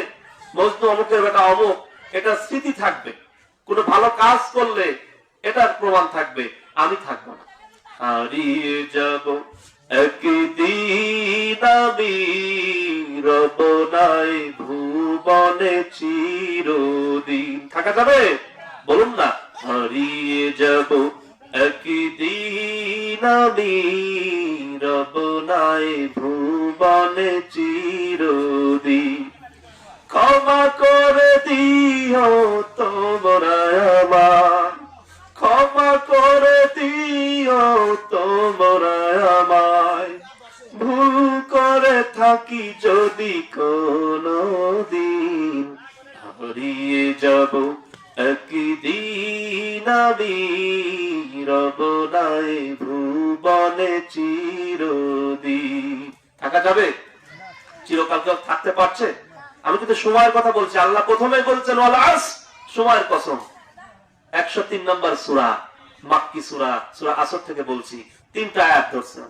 মজনু অমুকের বেটা অমুক, এটা স্মৃতি থাকবে। কোন ভালো কাজ করলে এটার প্রমাণ থাকবে, আমি থাকবো না। হারিয়ে যাব একদিন আমি, রব নাই ভুবনে চিরদিন। থাকা যাবে? বলুন না, হারিয়ে যাব একদিন আমি, রব নাই ভুবনে চিরদিন। ক্ষমা করে দিও তোমরা আমার, ক্ষমা করে দিও তোমরা আমায়, ভুল করে থাকি যদি কোনদিন। হারিয়ে যাব একদিন আমি, রব নাই ভুবনে চিরদিন। থাকা যাবে? চিরকাল কেউ থাকতে পারছে? আমি কিন্তু সময়ের কথা বলছি। আল্লাহ প্রথমে বলছেন ওয়াল আসর, সময়ের কসম। 103 নম্বর সূরা, মাক্কি সূরা, সূরা আসর থেকে বলছি। 3টা আয়াত ধরছেন।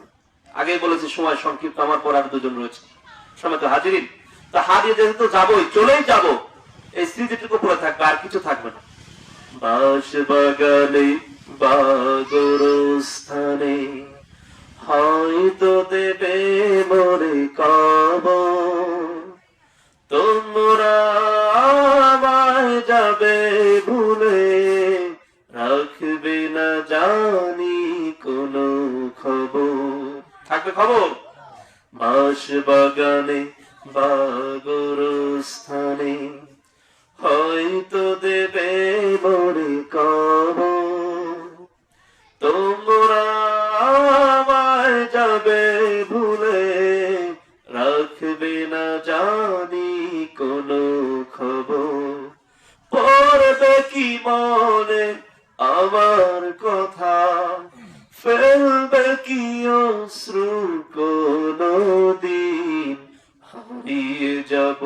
আগেই বলেছি সময় সংক্ষিপ্ত, আমার পর আর দুজন রয়েছে। সময় তো হাজিরিন, তা হারিয়ে যেহেতু যাবই, চলেই যাব, এই স্মৃতিটুকু পড়ে থাকবে, আর কিছু থাকবে না। বাঁশ বাগানে বাগরস্থানে হয়তো দেবে মরে কবর, তোমরা আমায় যাবে ভুলে, রাখবে না জানি কোনো খবর। থাকবে খবর? বাঁশ বাগানে বাগরস্থানে হয়তো দেবে মরে কবর, তোমরা আমায় যাবে ভুলে, রাখবে না জানি কোনো খবর। পড়বে কি মনে আমার কথা, ফেলবে কি অশ্রু কোনদিন। হারিয়ে যাব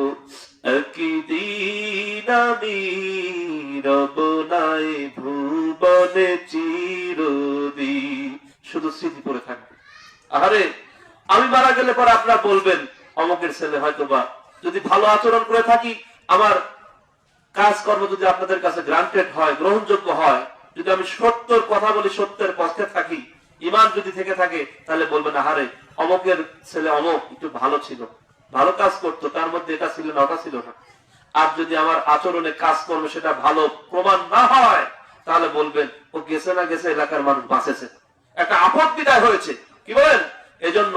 একদিন আমি, রব নাই ভুবনে চিরদিন। শুধু স্মৃতি পড়ে থাকবে। আহারে, আমি মারা গেলে পরে আপনারা বলবেন অমুকের ছেলে হয়তো বা, যদি ভালো আচরণ করে থাকি, আমার কাজকর্ম যদি আপনাদের কাছে গ্রান্টেড হয়, গ্রহণযোগ্য হয়, যদি আমি সত্যের কথা বলি, সত্যের পথে থাকি, ঈমান যদি থেকে থাকে, তাহলে বলবেন আহারে অমুকের ছেলে অমুক একটু ভালো ছিল, ভালো কাজ করতো, তার মধ্যে এটা ছিল না, ওটা ছিল না। আর যদি আমার আচরণে কাজকর্ম সেটা ভালো প্রমাণ না হয়, তাহলে বলবেন ও গেছে না গেছে, এলাকার মানুষ বাঁচেছে, একটা আপদ বিদায় হয়েছে। কি বলেন? এজন্য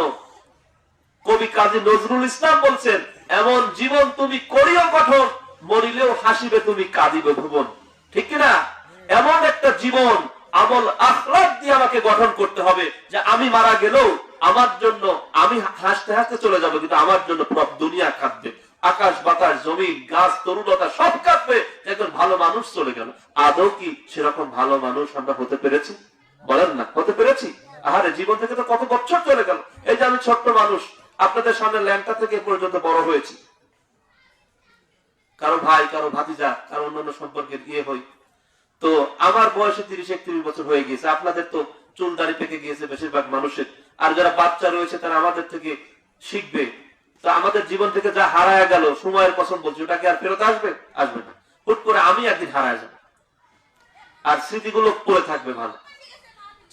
কবি কাজী নজরুল ইসলাম বলছেন, এমন জীবন তুমি করিও গঠন, মরিলেও হাসিবে তুমি কাঁদিবে ভুবন। ঠিক কিনা? এমন একটা জীবন আমল আখলাক দিয়ে আমাকে গঠন করতে হবে, যে আমি মারা গেলেও আমার জন্য, আমি হাসতে হাসতে চলে যাবো, কিন্তু আমার জন্য পুরো দুনিয়া কাঁদবে, আকাশ বাতাস জমিন গাছ তরুলতা সব কাঁদবে, একজন ভালো মানুষ চলে গেল। আদৌ কি সেরকম ভালো মানুষ আমরা হতে পেরেছি? বলেন না, হতে পেরেছি? আহারে, জীবন থেকে তো কত বছর চলে গেল। এই যে আমি ছোট্ট মানুষ, আপনাদের সামনে ল্যাংটা থেকে পর্যন্ত বড় হয়েছি, কারো ভাই, কারো ভাতিজা, কারো অন্যান্য সম্পর্কের ইয়ে হই। তো আমার বয়সে 30-31 বছর হয়ে গিয়েছে। আপনাদের তো চুল দাড়ি পেকে গিয়েছে বেশিরভাগ মানুষের, আর যারা বাচ্চা রয়েছে তারা আমাদের থেকে শিখবে। তো আমাদের জীবন থেকে যা হারায় গেল, সময়ের কসম বলছি, ওটা কি আর ফেরত আসবে? আসবে না। হুট করে আমি একদিন হারায় যাব, আর স্মৃতিগুলো পড়ে থাকবে ভালো।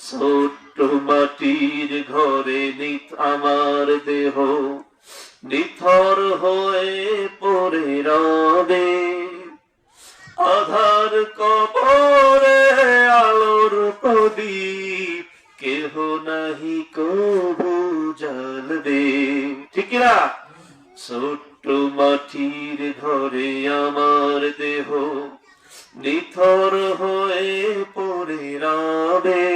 ছোট্ট মাটির ঘরে নিত আমার দেহ, নিথর হয়ে পড়ে রবে, আধার কবরে আলোর প্রদীপ, কেহ নাহি কবু জ্বালবে। ঠিক না? ছোট্ট মাটির ঘরে আমার দেহ, নিথর হয়ে পড়ে রবে,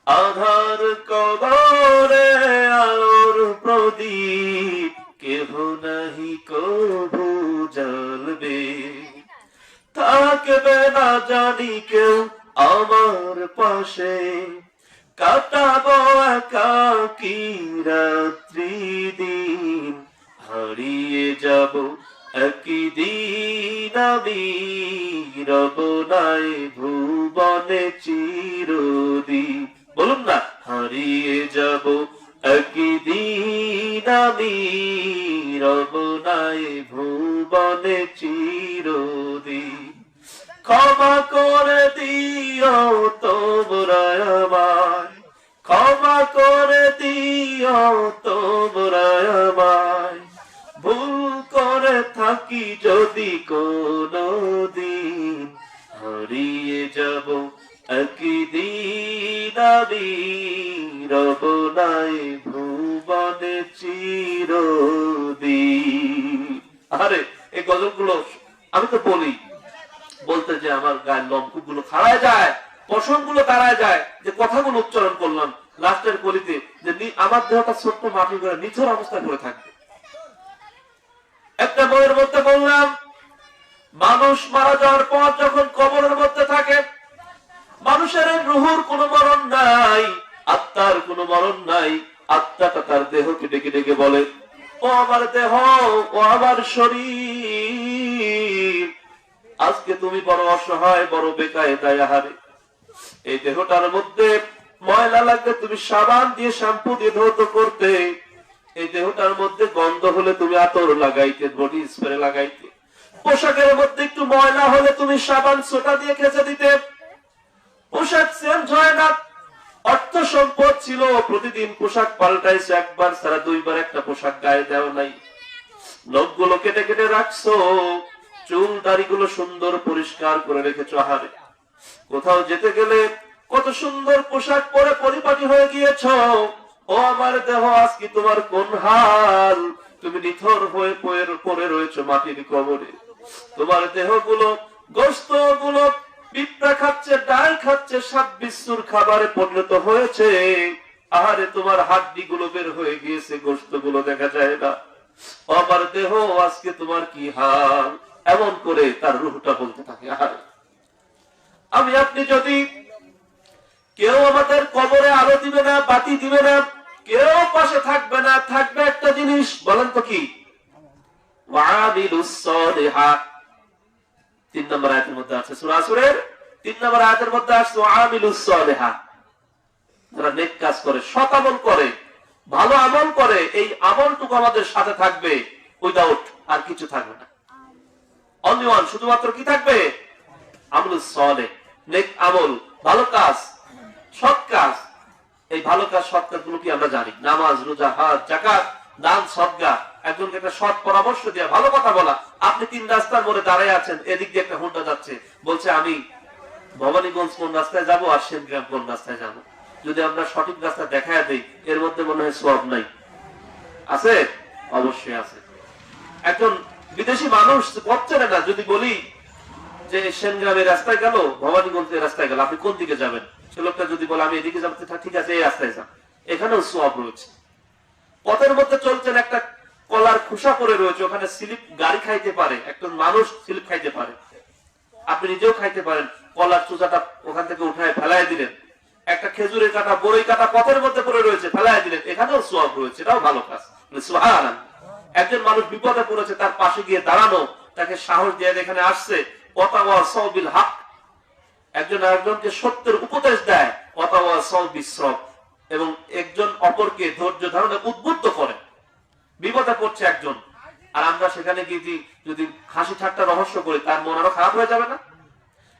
আধার কবরে আলোর প্রদীপ, কেহ নাহি কবু জ্বালবে। থাকবে না জানি কেউ আমার পাশে, কাটাবো একাকী রাত্রি দিন, হারিয়ে যাব একই দিন আমি, রব নাই ভুবনে চিরদিন। বলুন না, হারিয়ে যাব একই দিন আমি, রব নাই ভুবনে চিরদিন। ক্ষমা করে দিও তোমরা আমায়, ক্ষমা করে দিও তোমরা আমায়, ভুল করে থাকি যদি কোনদিন, হারিয়ে যাব একই দিন আমি, রব নাই ভুবনে চিরদিন। আরে এই গজলগুলো আমি তো বলি, বলতে যে আমার গায়ের লম্ফুক গুলো খাড়ায় যায়, পশম গুলো দাঁড়ায় যায়, যে কথাগুলো উচ্চারণ করলাম লাস্টের কলিতে, যে আমার দেহটা ছোট্ট মাটি করে নিথর অবস্থায় পড়ে থাকবে। একটা বইয়ের মধ্যে বললাম, মানুষ মারা যাওয়ার পর যখন কবরের মধ্যে থাকে, মানুষের রুহুর কোনো মরণ নাই, আত্মার কোনো মরণ নাই। আত্মাটা তার দেহকে ডেকে ডেকে বলে, ও আমার দেহ, ও আমার শরীর, আজকে তুমি বড় অসহায়, বড় বেকায় দায়াহারে। এই দেহটার মধ্যে ময়লা লাগলে তুমি সাবান দিয়ে শ্যাম্পু দিয়ে ধৌত করতে, এই দেহটার মধ্যে গন্ধ হলে তুমি আতর লাগাইতে, বডি স্প্রে লাগাইতে, পোশাকের মধ্যে একটু ময়লা হলে তুমি সাবান সোটা দিয়ে খেঁচে দিতে। পোশাক চেঞ্জ হয় না, অর্থ সম্পদ ছিল, প্রতিদিন পোশাক পাল্টাইছে, একবার ছাড়া দুইবার একটা পোশাক গায়ে দেওয়া নাই। নখগুলো কেটে কেটে রাখছো, চুল দাড়িগুলো সুন্দর পরিষ্কার করে রেখেছো। আহারে, কোথাও যেতে গেলে কত সুন্দর পোশাক পরে পরিপাটি হয়ে গিয়েছ। ও আমার দেহ, আজকে তোমার কোন হাল? তুমি নিথর হয়ে পড়ে রয়েছো মাটির কবরে। তোমার দেহগুলো, গোস্ত গুলো পিঁপড়া খাচ্ছে, ডাল খাচ্ছে, সাপ বিচ্ছুর খাবারে পরিণত হয়েছে। আহারে, তোমার হাড্ডি গুলো বের হয়ে গিয়েছে, গোস্ত গুলো দেখা যায় না। আমার দেহ, আজকে তোমার কি হাল? এমন করে তার রূহটা বলতে থাকে। আহারে, আমি আপনি যদি কেউ আমাদের কবরে আলো দিবে না, বাতি দিবে না, কেউ পাশে থাকবে না, থাকবে একটা জিনিস, বলেন তো কি? ওয়াবিলুস সালিহাত। 3 নম্বর আয়াতের মধ্যে আছে, সূরা আসরের 3 নম্বর আয়াতের মধ্যে আছে ওয়াবিলুস সালিহাত। যারা নেক কাজ করে, সৎ আমল করে, ভালো আমল করে, এই আমলটুকু আমাদের সাথে থাকবে, উইদাউট আর কিছু থাকবে না। অনলি ওয়ান, শুধুমাত্র কি থাকবে? আমলুস সালিহ, নেক আমল, ভালো কাজ, সৎ কাজ। এই ভালো কাজ, সৎ কাজগুলো কি আমরা জানি? নামাজ, রোজা, হজ, যাকাত, দান, সদকা, একজনকে একটা সৎ পরামর্শ দেওয়া, ভালো কথা বলা। আপনি 3 রাস্তার মোড়ে দাঁড়িয়ে আছেন, এদিক দিয়ে একটা হুন্ডা যাচ্ছে, বলছে আমি ভবানীগঞ্জ কোন রাস্তায় যাবো আর সেনগ্রাম কোন রাস্তায় যাবো। যদি আমরা সঠিক রাস্তা দেখায় দেই, এর মধ্যে মনে হয় সওয়াব নাই? আছে? অবশ্যই আছে। একজন বিদেশি মানুষ পথ চেনে না, যদি বলি যে সেনগ্রামের রাস্তায় গেল, ভবানীগঞ্জের রাস্তায় গেল, আপনি কোন দিকে যাবেন? সে লোকটা যদি বলে আমি এদিকে যাবো, ঠিক আছে, এই রাস্তায় যান, এখানেও সওয়াব রয়েছে। পথের মধ্যে চলছেন, একটা কলার খোসা পড়ে রয়েছে, ওখানে স্লিপ গাড়ি খাইতে পারে, একজন মানুষ স্লিপ খাইতে পারে, আপনি নিজেও খাইতে পারেন। কলার চোষাটা ওখান থেকে উঠায় ফেলায় দিলেন। একটা খেজুরের কাটা, বড়ই কাটা পথের মধ্যে পড়ে রয়েছে, ফেলায় দিলেন, এখানেও সওয়াব রয়েছে, এটাও ভালো কাজ। সুবহানাল্লাহ। একজন মানুষ বিপদে পড়েছে, তার পাশে গিয়ে দাঁড়ানো, তাকে সাহস দিয়ে এখানে আসছে, ওয়াতাওয়া সাওবিল হক, একজন আরেকজনকে সত্যের উপদেশ দেয়, ওয়াতাওয়া সাওবিস সব, এবং একজন অপরকে ধৈর্য ধারণে উদ্বুদ্ধ করে। বিপদে পড়ছে একজন, আর আমরা সেখানে গিয়ে যদি হাসি ঠাট্টা রহস্য করি, তার মন আরো খারাপ হয়ে যাবে না?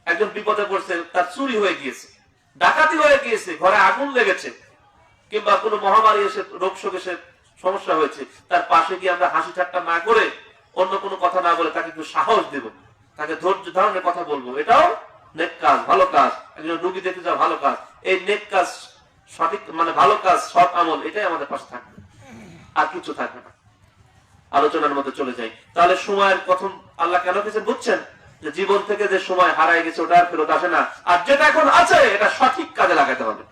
একজন বিপদে পড়ছে, তার চুরি হয়ে গিয়েছে, ডাকাতি হয়ে গিয়েছে, ঘরে আগুন লেগেছে, কিংবা কোনো মহামারী এসে, রোগ শোক এসে সমস্যা হয়েছে, তার পাশে গিয়ে আমরা হাসি ঠাট্টা না করে, অন্য কোনো কথা না বলে তাকে একটু সাহস দেব, তাকে ধৈর্য ধারণের কথা বলবো, এটাও নেক কাজ, ভালো কাজ। একজন রোগী দেখতে যাওয়া ভালো কাজ। এই নেক কাজ, সঠিক মানে ভালো কাজ, সৎ আমল, এটাই আমাদের পাশে থাকবে, আর কিছু থাকবে না। আলোচনার মধ্যে চলে যাই। তাহলে সময়ের প্রথম আল্লাহ কেন দিয়েছেন বুঝছেন? যে জীবন থেকে যে সময় হারায় গেছে, ওটা আর ফেরত আসে না, আর যেটা এখন আছে এটা সঠিক কাজে লাগাতে হবে।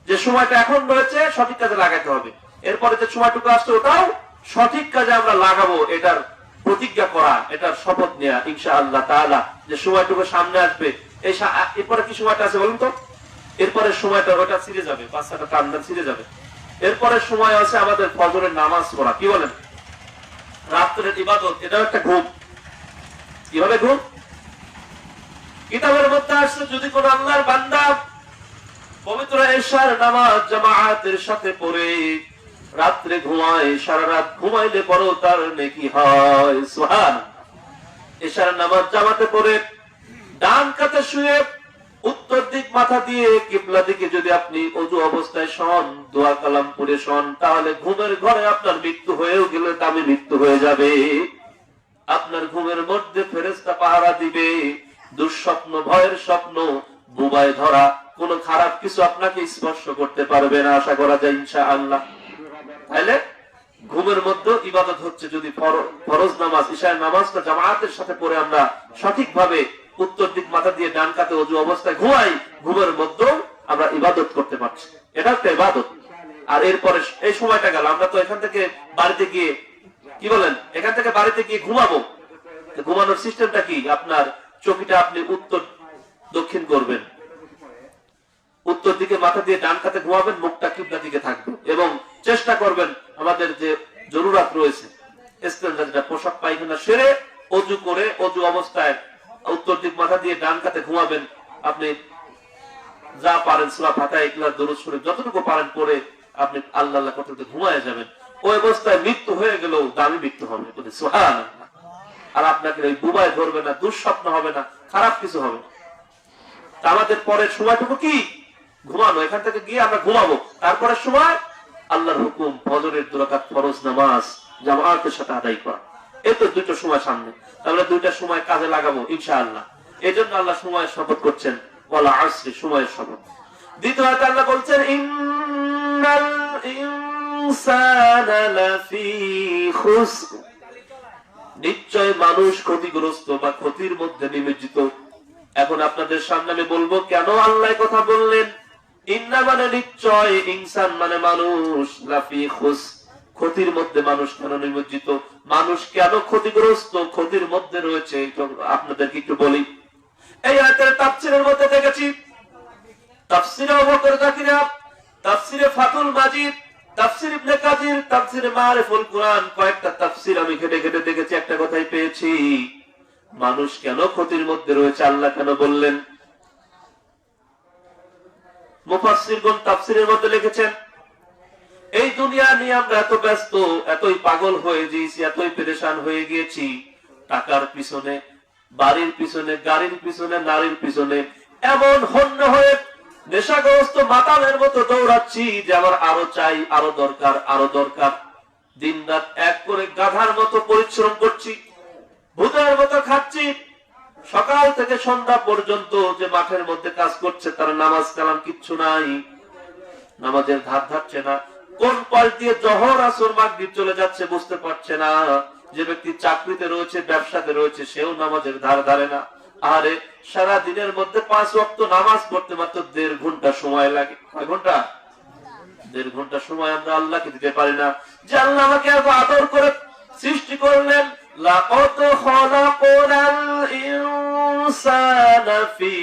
যে সময়টা এখন রয়েছে সঠিক কাজে লাগাতে হবে। এরপরে যে সময়টুকু আসছে ওটাও সঠিক কাজে আমরা লাগাবো, এটার প্রতিজ্ঞা করা, এটার শপথ নেওয়া ইনশাআল্লাহ তাআলা, যে সময়টুকু সামনে আসবে। এরপরে কি সময়টা আছে বলুন তো? এরপরে সময়টা ওটা ছিঁড়ে যাবে, বাচ্চাটা কান্না ছিঁড়ে যাবে। এরপরে সময় আছে আমাদের ফজরের নামাজ পড়া, কি বলেন, রাত্রের ইবাদত, এটাও একটা ঘুম। কিভাবে ঘুম? কিতাবের মধ্যে আসছে যদি কোন আল্লাহর বান্দা পবিত্র এশার নামাজ জামাতের সাথে পড়ে রাত্রে ঘুমায়, সারা রাত ঘুমাইলে পরও তার নেকি হয়। সুবহানাল্লাহ। এশার নামাজ জামাতে পড়ে ডান কাতে শুয়ে উত্তর দিক মাথা দিয়ে কিবলা দিকে যদি আপনি ওযু অবস্থায় শোন, দোয়া কালাম পড়ে শোন, তাহলে ঘুমের ঘরে আপনার মৃত্যু হয়েও গেলে দামি মৃত্যু হয়ে যাবে। আপনার ঘুমের মধ্যে ফেরেশতা পাহারা দিবে, দুঃস্বপ্ন, ভয়ের স্বপ্ন, বুবায় ধরা কোন খারাপ কিছু আপনাকে স্পর্শ করতে পারবে না, আশা করা যায় ইনশাআল্লাহ। তাহলে ঘুমের মধ্যে ইবাদত হচ্ছে যদি ফরজ নামাজ ইশার নামাজটা জামাতের সাথে পড়ে আমরা সঠিকভাবে উত্তর দিক মাথা দিয়ে ডান কাতে ওযু অবস্থায় ঘুমাই, ঘুমের মধ্যে আমরা ইবাদত করতে পারছি, এটা একটা ইবাদত। আর এরপরে এই সময়টা গেল, আমরা তো এখান থেকে বাড়িতে গিয়ে, কি বলেন, এখান থেকে বাড়িতে গিয়ে ঘুমাবো। ঘুমানোর সিস্টেমটা কি? আপনার চোখটা আপনি উত্তর দক্ষিণ করবেন, উত্তর দিকে মাথা দিয়ে ডান কাতে ঘুমাবেন, মুখটা কিবলা দিকে থাকবে, এবং চেষ্টা করবেন আমাদের যে জরুরত রয়েছে ইস্তেনজা, পোশাক পায়খানা সেরে ওযু করে ওযু অবস্থায় উত্তর দিক মাথা দিয়ে ডান কাতে ঘুমাবেন। আপনি যা পারেন সূরা ফাতিহা, ইখলাস, দরুদ শরীফ যতটুকু পারেন পড়ে আপনি আল্লাহ আল্লাহ করতে ঘুমায় যাবেন। ওই অবস্থায় মৃত্যু হয়ে গেলেও দামি মৃত্যু হবে, সুবহানাল্লাহ। আর আপনাকে ওই বুবায় ধরবে না, দুঃস্বপ্ন হবে না, খারাপ কিছু হবে না। আমাদের পরের সময়টুকু কি? ঘুমানো। এখান থেকে গিয়ে আমরা ঘুমাবো, তারপরে সময় আল্লাহর হুকুম ফজরের 2 রাকাত ফরজ নামাজ জামাতের সাথে আদায় করা। এই তো দুটো সময় সামনে, তাহলে দুইটা সময় কাজে লাগাবো ইনশাআল্লাহ। এই জন্য আল্লাহ সময়ের শপথ করছেন, ওয়াল আসরি, সময়ের শপথ। দ্বিতীয় আয়াতে আল্লাহ বলছেন ইন্নাল ইনসানা লাফি খুসর, নিশ্চয় মানুষ ক্ষতিগ্রস্ত বা ক্ষতির মধ্যে নিমজ্জিত। এখন আপনাদের সামনে আমি বলবো কেন আল্লাহ কথা বললেন। ইন্না মানে নিশ্চয়, ইনসান মানে মানুষ, লাফি খুসর, ক্ষতির মধ্যে মানুষ কেন নিমজ্জিত, মানুষ কেন ক্ষতিগ্রস্ত, ক্ষতির মধ্যে রয়েছে, আপনাদেরকে একটু বলি। এই আয়াতের তাফসীরের মধ্যে দেখেছি, তাফসীরে আবু বকর জাকিরিয়া, তাফসীরে ফাতুল মাজিদ, তাফসীর ইবনে কাসির, তাফসীরে মারিফুল কুরআন, কয়েকটা তাফসীর আমি ঘেটে ঘেটে দেখেছি, একটা কথাই পেয়েছি, মানুষ কেন ক্ষতির মধ্যে রয়েছে, আল্লাহ কেন বললেন। মুফাসসিরগণ তাফসীরের মধ্যে লিখেছেন, এই দুনিয়া নিয়ে আমরা এত ব্যস্ত, এতই পাগল হয়ে গিয়েছি, এতই পেরেশান হয়ে গিয়েছি, টাকার পিছনে, বাড়ির পিছনে, গাড়ির পিছনে, নারীর পিছনে এমন হন্য হয়ে নেশাগ্রস্ত মাতালের মতো দৌড়াচ্ছি যে আমার আরো চাই, আরো দরকার, আরো দরকার। দিন রাত এক করে গাধার মতো পরিশ্রম করছি, ভূতের মতো খাচ্ছি, সকাল থেকে সন্ধ্যা পর্যন্ত যে মাঠের মধ্যে কাজ করছে তার নামাজ কালাম কিচ্ছু নাই, নামাজের ধার ধারছে না, কোন পাশ দিয়ে জোহর আসর মাগরিব চলে যাচ্ছে বুঝতে পারছে না। যে ব্যক্তি চাকরিতে রয়েছে, ব্যবসাতে রয়েছে, সেও নামাজের ধার ধারে না। আরে সারা দিনের মধ্যে 5 ওয়াক্ত নামাজ পড়তে মাত্র 1.5 ঘন্টা সময় লাগে। কয় ঘন্টা? 1.5 ঘন্টা সময় আমরা আল্লাহকে দিতে পারি না। যে আল্লাহ আমাকে এত আদর করে সৃষ্টি করলেন, লাকাদ খালাকনাল ইনসানা ফি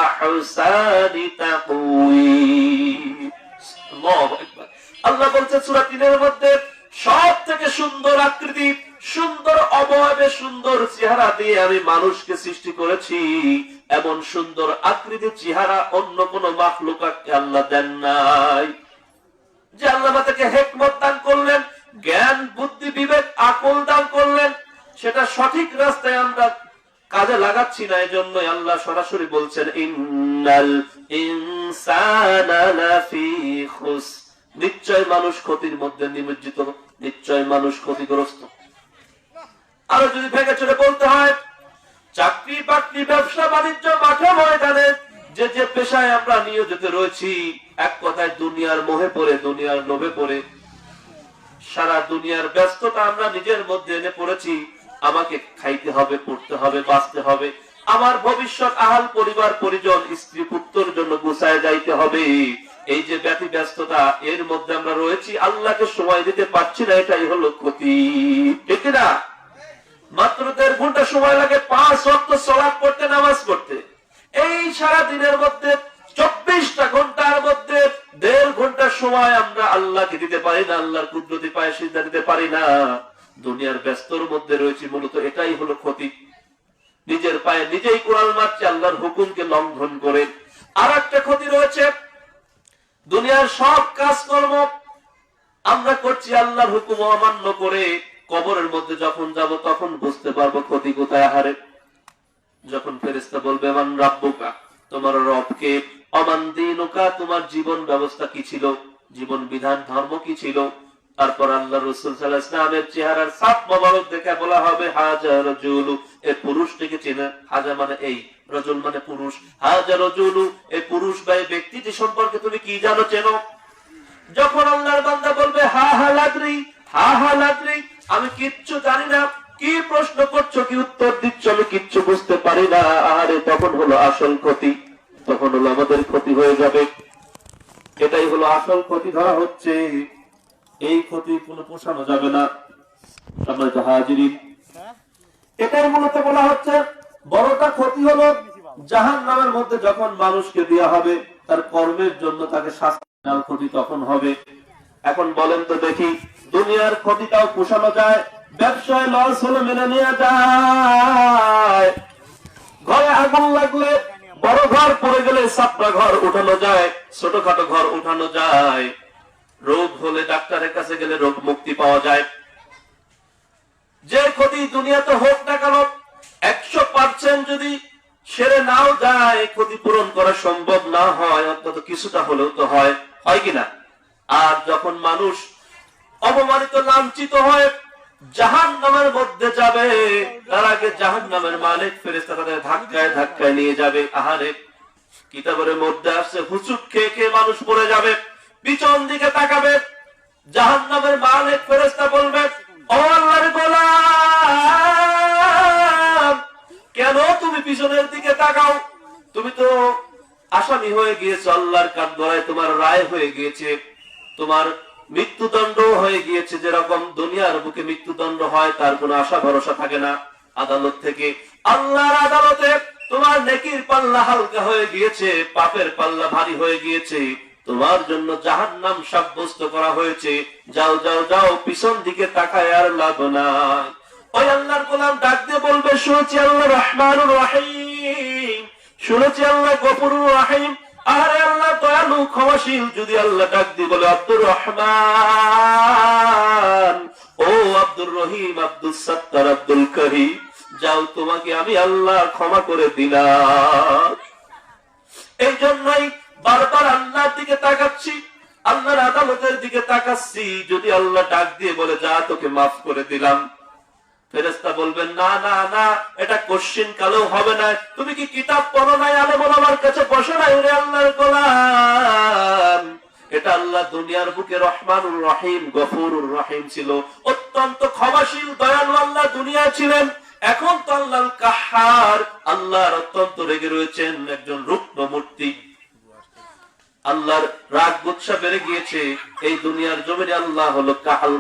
আহসানি তাকওয়িম। আল্লাহু আকবার। আল্লাহ বলছে সূরা 3 এর মধ্যে, সব থেকে সুন্দর আকৃতি, সুন্দর অবয়বে, সুন্দর চেহারা দিয়ে আমি মানুষকে সৃষ্টি করেছি। এমন সুন্দর আকৃতি চেহারা অন্য কোন মাখলুকাতকে আল্লাহ দেন নাই। যে আল্লাহ আমাদেরকে হিকমত দান করলেন, জ্ঞান, বুদ্ধি, বিবেক, আকল দান করলেন, সেটা সঠিক রাস্তায় আমরা কাজে লাগাচ্ছি না। এজন্য আল্লাহ সরাসরি বলছেন ইন্নাল ইনসানা লাফি খুসর, নিশ্চয় মানুষ ক্ষতির মধ্যে নিমজ্জিত, নিশ্চয় মানুষ ক্ষতিগ্রস্ত। আরো যদি ভেঙে চলে বলতে হয়, চাকরি বাকরি, ব্যবসা বাণিজ্য, মাঠে ময়দানে যে যে পেশায় আমরা নিয়োজিত রয়েছি, এক কথায় দুনিয়ার মোহে পড়ে, দুনিয়ার লোভে পড়ে সারা দুনিয়ার ব্যস্ততা আমরা নিজের মধ্যে এনে পড়েছি। আমাকে খাইতে হবে, পড়তে হবে, বাঁচতে হবে, আমার ভবিষ্যৎ আহাল পরিবার পরিজন, স্ত্রী পুত্রের জন্য গুছায় যাইতে হবে। এই যে ব্যাপী ব্যস্ততা, এর মধ্যে আমরা রয়েছি, আল্লাহকে সময় দিতে পারছি না, এটাই হলো ক্ষতি, ঠিক না? মাত্র 1.5 ঘন্টা সময় লাগে 5 ওয়াক্ত সালাত পড়তে, নামাজ পড়তে। এই সারা দিনের মধ্যে 24 24টা ঘন্টার মধ্যে 1.5 ঘন্টা সময় আমরা আল্লাহকে দিতে পারি না, আল্লাহর কুদরতি পায়ে সিজদা দিতে পারি না। দুনিয়ার ব্যস্তর মধ্যে রয়েছে, মূলত এটাই হলো ক্ষতি। নিজের পায়ে নিজেই কোরআন মারছে আল্লাহর হুকুমকে লঙ্ঘন করে। আর একটা ক্ষতি রয়েছে, দুনিয়ার সব কাজকর্ম আমরা করছি আল্লাহর হুকুম অমান্য করে। কবরের মধ্যে যখন যাব তখন বুঝতে পারবো ক্ষতি কোথায়। হারে যখন ফেরেশতা বলবে মান রাব্বুকা, তোমার রবকে, অমান দীনুকা, তোমার জীবন ব্যবস্থা কি ছিল, জীবন বিধান ধর্ম কি ছিল। তারপর আল্লাহ রাসূল সাল্লাল্লাহু আলাইহি ওয়াসাল্লামের চেহারার সাফ মোবারক দেখে বলা হবে হাজা রাজুলু, এই পুরুষটিকে চেনে। হাজা মানে এই, রাজুল মানে পুরুষ। হাজা রাজুলু, এই পুরুষ বা এই ব্যক্তিটি সম্পর্কে তুমি কি জানো, চেনো? যখন আল্লাহর বান্দা বলবে হা হা লাদ্রি, হা হা লাদ্রি, আমি কিচ্ছু জানি না, কি প্রশ্ন করছো, কি উত্তর দিচ্ছ, আমি কিচ্ছু বুঝতে পারি না। আরে তখন হলো আসল ক্ষতি, তখন হলো আমাদের ক্ষতি হয়ে যাবে। এটাই হলো আসল ক্ষতি ধরা হচ্ছে। এই ক্ষতি কোনো পোষানো যাবে না। সম্মানিত হাজিরিন, এটাই মূলত বলা হচ্ছে বড়টা ক্ষতি হলো জাহান্নামের মধ্যে যখন মানুষকে দেয়া হবে তার কর্মের জন্য তাকে শাস্তি, ক্ষতি তখন হবে। এখন বলেন তো দেখি, দুনিয়ার ক্ষতিটাও পোষানো যায়, ব্যবসায় লস হলে মেনে নেওয়া যায়, ঘরে আগুন লাগলে বড় ঘর পড়ে গেলে সাপড়া ঘর উঠানো যায়, ছোটখাটো ঘর উঠানো যায়, রোগ হলে ডাক্তারের কাছে গেলে রোগ মুক্তি পাওয়া যায়। যে ক্ষতি দুনিয়াতে হোক না কেন 100% যদি সেরে নাও যায়, ক্ষতিপূরণ করা সম্ভব না হয়, অন্তত কিছুটা হলেও তো হয়, হয় কিনা? আর যখন মানুষ অপমানিত লাঞ্ছিত হয় জাহান্নামের মধ্যে যাবে, তার আগে জাহান্নামের মালিক ফেরেশতা তাদের ধাক্কায় ধাক্কায় নিয়ে যাবে। আহারে, কিতাবের মধ্যে আসছে হুচুট খেয়ে খেয়ে মানুষ পড়ে যাবে, পিছন দিকে তাকাবে, জাহান্নামের মালিক ফেরেশতা বলবে ও আল্লাহর গোলাম, কেন তুমি পিছনের দিকে তাকাও? তুমি তো আসামি হয়ে গিয়েছো, আল্লাহর কাঠগড়ায় তোমার রায় হয়ে গিয়েছে, তোমার মৃত্যুদণ্ড হয়ে গিয়েছে। যেরকম দুনিয়ার বুকে মৃত্যুদণ্ড হয় তার কোনো আশা ভরসা থাকে না, আদালত থেকে আল্লাহর আদালতে তোমার নেকির পাল্লা হালকা হয়ে গিয়েছে, পাপের পাল্লা ভারী হয়ে গিয়েছে, তোমার জন্য জাহান্নাম সাব্যস্ত করা হয়েছে। যাও যাও যাও, পিছন দিকে তাকায় আর লাভ নাই। ওই আল্লাহর গোলাম ডাক দিয়ে বলবে শুনেছি আল্লাহ রহমানুর রহিম, শুনেছি আল্লাহ গফুরুর রহিম, আরে আল্লাহ দয়ালু ক্ষমাশীল। যদি আল্লাহ ডাক দিয়ে বলে আব্দুর রহমান, ও আব্দুর রহিম, আব্দুল সত্তার, আব্দুল করিম, যাও তোমাকে আমি আল্লাহ ক্ষমা করে দিলাম। এই জন্যই বারবার আল্লাহর দিকে তাকাচ্ছি, আল্লাহর আদালতের দিকে তাকাচ্ছি। যদি আল্লাহ ডাক দিয়ে বলে যা তোকে মাফ করে দিলাম, ফেরেশতা বলবেন না না না, এটা কোশ্চিন কালেও হবে না। তুমি কি কিতাব পড়ো নাই, আলেম ওলামার কাছে বসো নাই? ওরে আল্লাহর গোলাম, এটা আল্লাহ দুনিয়ার বুকে রহমানুর রহিম, গফুরুর রহিম ছিল, অত্যন্ত ক্ষমাশীল দয়ালু আল্লাহ দুনিয়া ছিলেন। এখন তো আল্লাহ কাহার, আল্লাহর অত্যন্ত রেগে রয়েছেন, একজন রুগ্ন মূর্তি, আল্লাহর রাগ গুচ্ছা বেড়ে গিয়েছে। এই দুনিয়ার জমিনে আল্লাহ হলো কাহাল,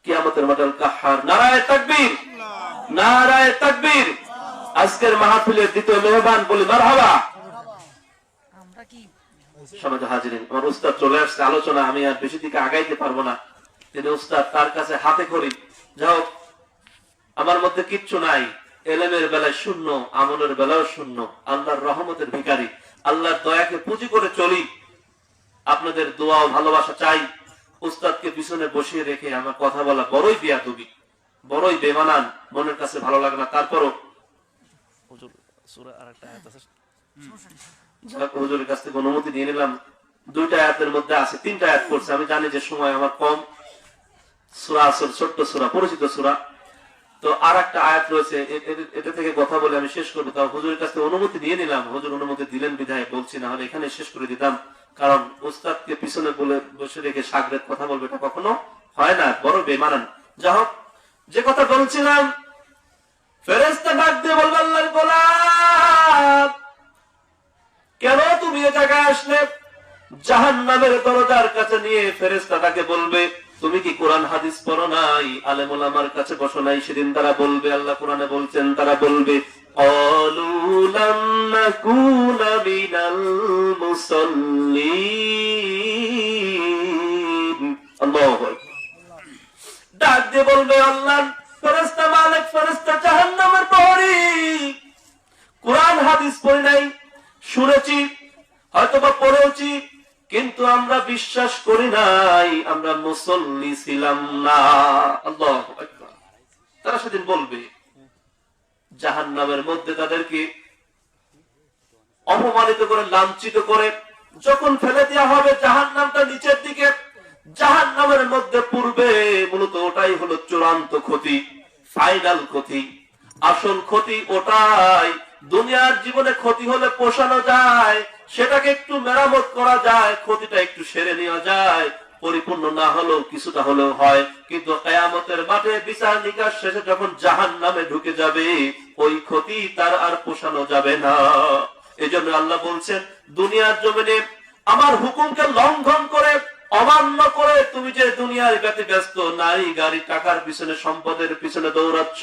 কিয়ামতের মাঠে কাহার। নারায়ে তাকবীর, নারায়ে তাকবীর। আজকের মাহফিলের দ্বিতীয় মেহমান বলি মারহাবা। আমরা কি সমাজ হাজিরিন, আমার উস্তাদ চলে আসছে, আলোচনা আমি আর বেশি দিকে আগাইতে পারবো না। তিনি উস্তাদ, তার কাছে হাতে করি। যাও, আমার মধ্যে কিচ্ছু নাই, এলেমের বেলায় শূন্য, আমলের বেলাও শূন্য, আল্লাহর রহমতের ভিখারি, আল্লাহর দয়াকে পুঁজি করে চলি। আপনাদের দোয়া ও ভালোবাসা চাই। উস্তাদকে পিছনে বসিয়ে রেখে আমার কথা বলা বড়ই বিয়াদবি, বড়ই বেমানান, মনের কাছে ভালো লাগে না। তারপরও হুজুরের কাছ থেকে অনুমতি নিয়ে নিলাম। 2টা আয়াতের মধ্যে আছে, 3টা আয়াত করছে। আমি জানি যে সময় আমার কম, সূরা আসর ছোট্ট সূরা, পরিচিত সূরা, তো আর একটা আয়াত রয়েছে, এটা থেকে কথা বলে আমি শেষ করবো। তাও হুজুরের কাছ থেকে অনুমতি নিয়ে নিলাম, হুজুর অনুমতি দিলেন বিধায় বলছি, না হলে এখানে শেষ করে দিতাম। কারণ উস্তাদকে পিছনে বলে বসে রেখে সাগরের কথা বলবে, এটা কখনো হয় না, বড় বেমানান। যা হোক, যে কথা বলছিলাম, ফেরেশতা ডাক দিয়ে বলবে আল্লাহর গোলাম, কেন তুমি এ জায়গায় আসলে? জাহান্নামের দরজার কাছে নিয়ে ফেরেশতা তাকে বলবে তুমি কি কোরআন হাদিস পড়ো নাই, আলেম ওলামার কাছে বসো নাই? সেদিন তারা বলবে আল্লাহ কোরআনে বলছেন, তারা বলবে قالوا لم نكن من المصلين الله أكبر ডাক দিয়ে বলবে আল্লাহ ফেরেশতা মালিক ফেরেশতা জাহান্নামের প্রহরী কুরআন হাদিস পড়ি নাই শুনেছি হয়তোবা পড়েছি কিন্তু আমরা বিশ্বাস করি নাই আমরা মুসল্লি ছিলাম না আল্লাহু আকবার তারা সেদিন বলবে জাহান্নামের মধ্যে তাদেরকে অপমানিত করে লাঞ্ছিত করে যখন ফেলে দেওয়া হবে জাহান্নামটা নিচের দিকে জাহান্নামের মধ্যে পূর্বে মূলত ওটাই হলো চূড়ান্ত ক্ষতি ফাইনাল ক্ষতি আসল ক্ষতি ওটাই দুনিয়ার জীবনে ক্ষতি হলে পোষানো যায় সেটাকে একটু মেরামত করা যায় ক্ষতিটা একটু সেরে নেওয়া যায় পরিপূর্ণ না হলেও কিছুটা হলেও হয় কিন্তু কিয়ামতের মাঠে বিচার নিকাশ শেষে যখন জাহান্নামে ঢুকে যাবে ওই ক্ষতি তার আর পোষানো যাবে না এজন্য আল্লাহ বলছেন দুনিয়ার জমিনে আমার হুকুমকে লঙ্ঘন করে অমান্য করে তুমি যে দুনিয়ার ব্যাপী ব্যস্ত নারী গাড়ি টাকার পিছনে সম্পদের পিছনে দৌড়াচ্ছ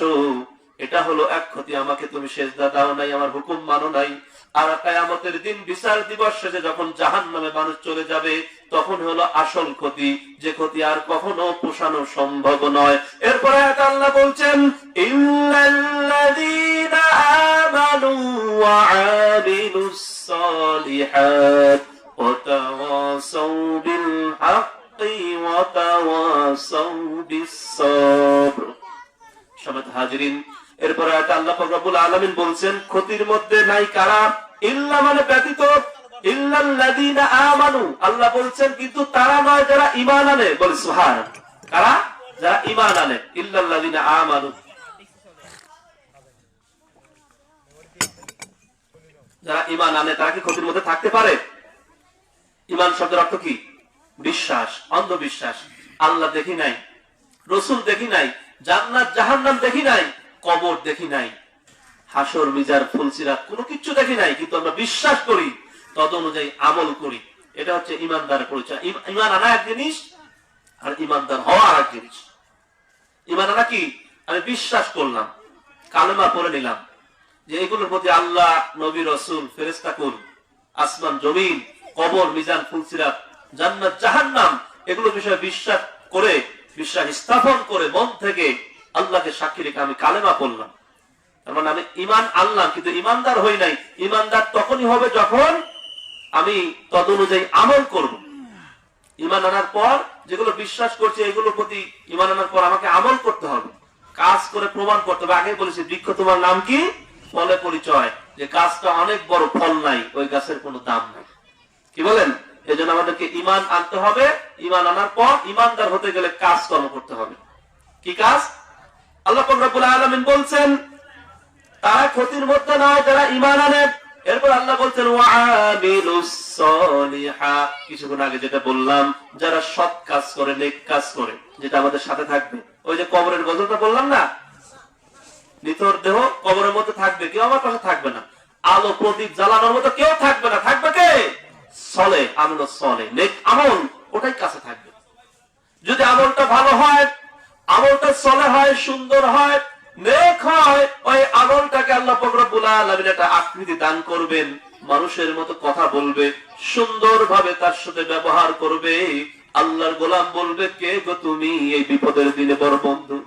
এটা হলো এক ক্ষতি আমাকে তুমি সেজদা দাও নাই আমার হুকুম মানো নাই আর কিয়ামতের দিন বিচার দিবস শেষে যখন জাহান্নামে মানুষ চলে যাবে তখন হলো আসল ক্ষতি যে ক্ষতি আর কখনো পোষানো সম্ভব নয় এরপরে আল্লাহ বলছেন ইল্লাল্লাযীনা আমানু ওয়া আমিলুস সালিহাত ওয়া তাওয়াসাউ বিল হাক্কি ওয়া তাওয়াসাউ বিস সাবর সমাত হাজিরিন এরপরে আল্লাহ পাক রব্বুল আলামিন বলছেন ক্ষতির মধ্যে নাই কারা ইল্লা মানে ব্যতীত ইল্লাল্লাযীনা আমানু আল্লাহ বলছেন কিন্তু তারা নয় যারা ঈমান আনে বলে সুবহানাল্লাহ কারা যারা ঈমান আনে ইল্লাল্লাযীনা আমানু যারা ঈমান আনে তারা কি ক্ষতির মধ্যে থাকতে পারে ঈমান শব্দের অর্থ কি বিশ্বাস অন্ধবিশ্বাস আল্লাহ দেখি নাই রাসূল দেখি নাই জান্নাত জাহান্নাম দেখি নাই কবর দেখি নাই হাসর মিজার ফুলসিরাত কোনো কিছু দেখি নাই কিন্তু আমরা বিশ্বাস করি তদ অনুযায়ী আমল করি এটা হচ্ছে ঈমানদারের পরিচয় ঈমান আনা এক জিনিস আর ঈমানদার হওয়া আরেক জিনিস ঈমান আনা কি আমি বিশ্বাস করলাম কালেমা পড়ে নিলাম যে এগুলোর প্রতি আল্লাহ নবী রাসূল ফেরেশতা কুল আসমান জমিন কবর মিজান ফুলসিরাত জান্নাত জাহান্নাম এগুলো বিষয়ে বিশ্বাস করে বিশ্বাস স্থাপন করে মন থেকে আল্লাহকে সাক্ষী রেখে আমি কালেমা পড়লাম তার মানে আমি ঈমান আনলাম কিন্তু ঈমানদার হই নাই ঈমানদার তখনই হবে যখন আমি তদ অনুযায়ী আমল করব ঈমান আনার পর যেগুলো বিশ্বাস করছি এগুলোর প্রতি ঈমান আনার পর আমাকে আমল করতে হবে কাজ করে প্রমাণ করতে হবে আগে বলেছি বৃক্ষ তোমার নাম কি ফলে পরিচয় যে গাছটা অনেক বড় ফল নাই ওই গাছের কোনো দাম নাই কি বলেন এজন্য আমাদেরকে ঈমান আনতে হবে ঈমান আনার পর ঈমানদার হতে গেলে কাজ কর্ম করতে হবে কি কাজ আল্লাহ পাক রব্বুল আলামিন বলছেন তারা ক্ষতির মধ্যে নয় যারা ঈমান আনে এরপর আল্লাহ বলছেন ওয়া আমিলুস সালিহাত কিছুক্ষণ আগে যেটা বললাম যারা সৎ কাজ করে নেক কাজ করে যেটা আমাদের সাথে থাকবে ওই যে কবরের গজলটা বললাম না নিথর দেহ কবরের মধ্যে থাকবে কেউ আমার পাশে থাকবে না আলো প্রদীপ জ্বালানোর মতো কেউ থাকবে না থাকবে কে সলে আমল সলে নেক আমল ওটাই কাছে থাকবে যদি আমলটা ভালো হয় আমলটা সলে হয় সুন্দর হয় নেক হয় ওই আমলটাকে আল্লাহ পাক রব্বুল আলামিন একটা আকৃতি দান করবেন মানুষের মতো কথা বলবে সুন্দরভাবে তার সাথে ব্যবহার করবে আল্লাহর গোলাম বলবে কে গো তুমি এই বিপদের দিনে বড় বন্ধু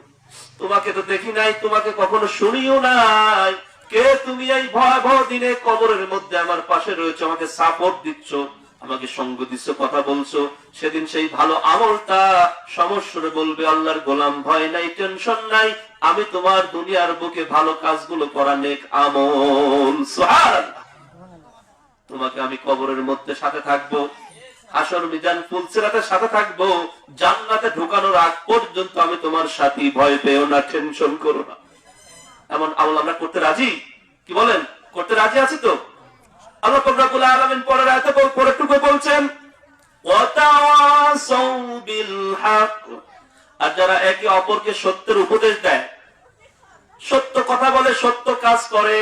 তোমাকে তো দেখি নাই তোমাকে কখনো শুনিও নাই কে তুমি এই ভয়াবহ দিনে কবরের মধ্যে আমার পাশে রয়েছে আমাকে সাপোর্ট দিচ্ছ আমাকে সঙ্গ দিচ্ছ কথা বলছো সেদিন সেই ভালো আমলটা সমস্যারে বলবে আল্লাহর গোলাম ভয় নাই টেনশন নাই আমি তোমার দুনিয়ার বুকে ভালো কাজগুলো করা নেক আমল সুবহানাল্লাহ তোমাকে আমি কবরের মধ্যে সাথে থাকবো হাসর মিজান ফুলসিরাতের সাথে থাকবো জান্নাতে ঢোকানোর আগ পর্যন্ত আমি তোমার সাথী ভয় পেও না টেনশন করো না এমন আমল আমরা করতে রাজি কি বলেন করতে রাজি আছি তো আল্লাহ পাক রব্বুল আলামিন পরের আয়াতে পরেরটুকু বলছেন ওয়া তাওয়াসাউ বিল হক আর যারা একে অপরকে সত্যের উপদেশ দেয় সত্য কথা বলে সত্য কাজ করে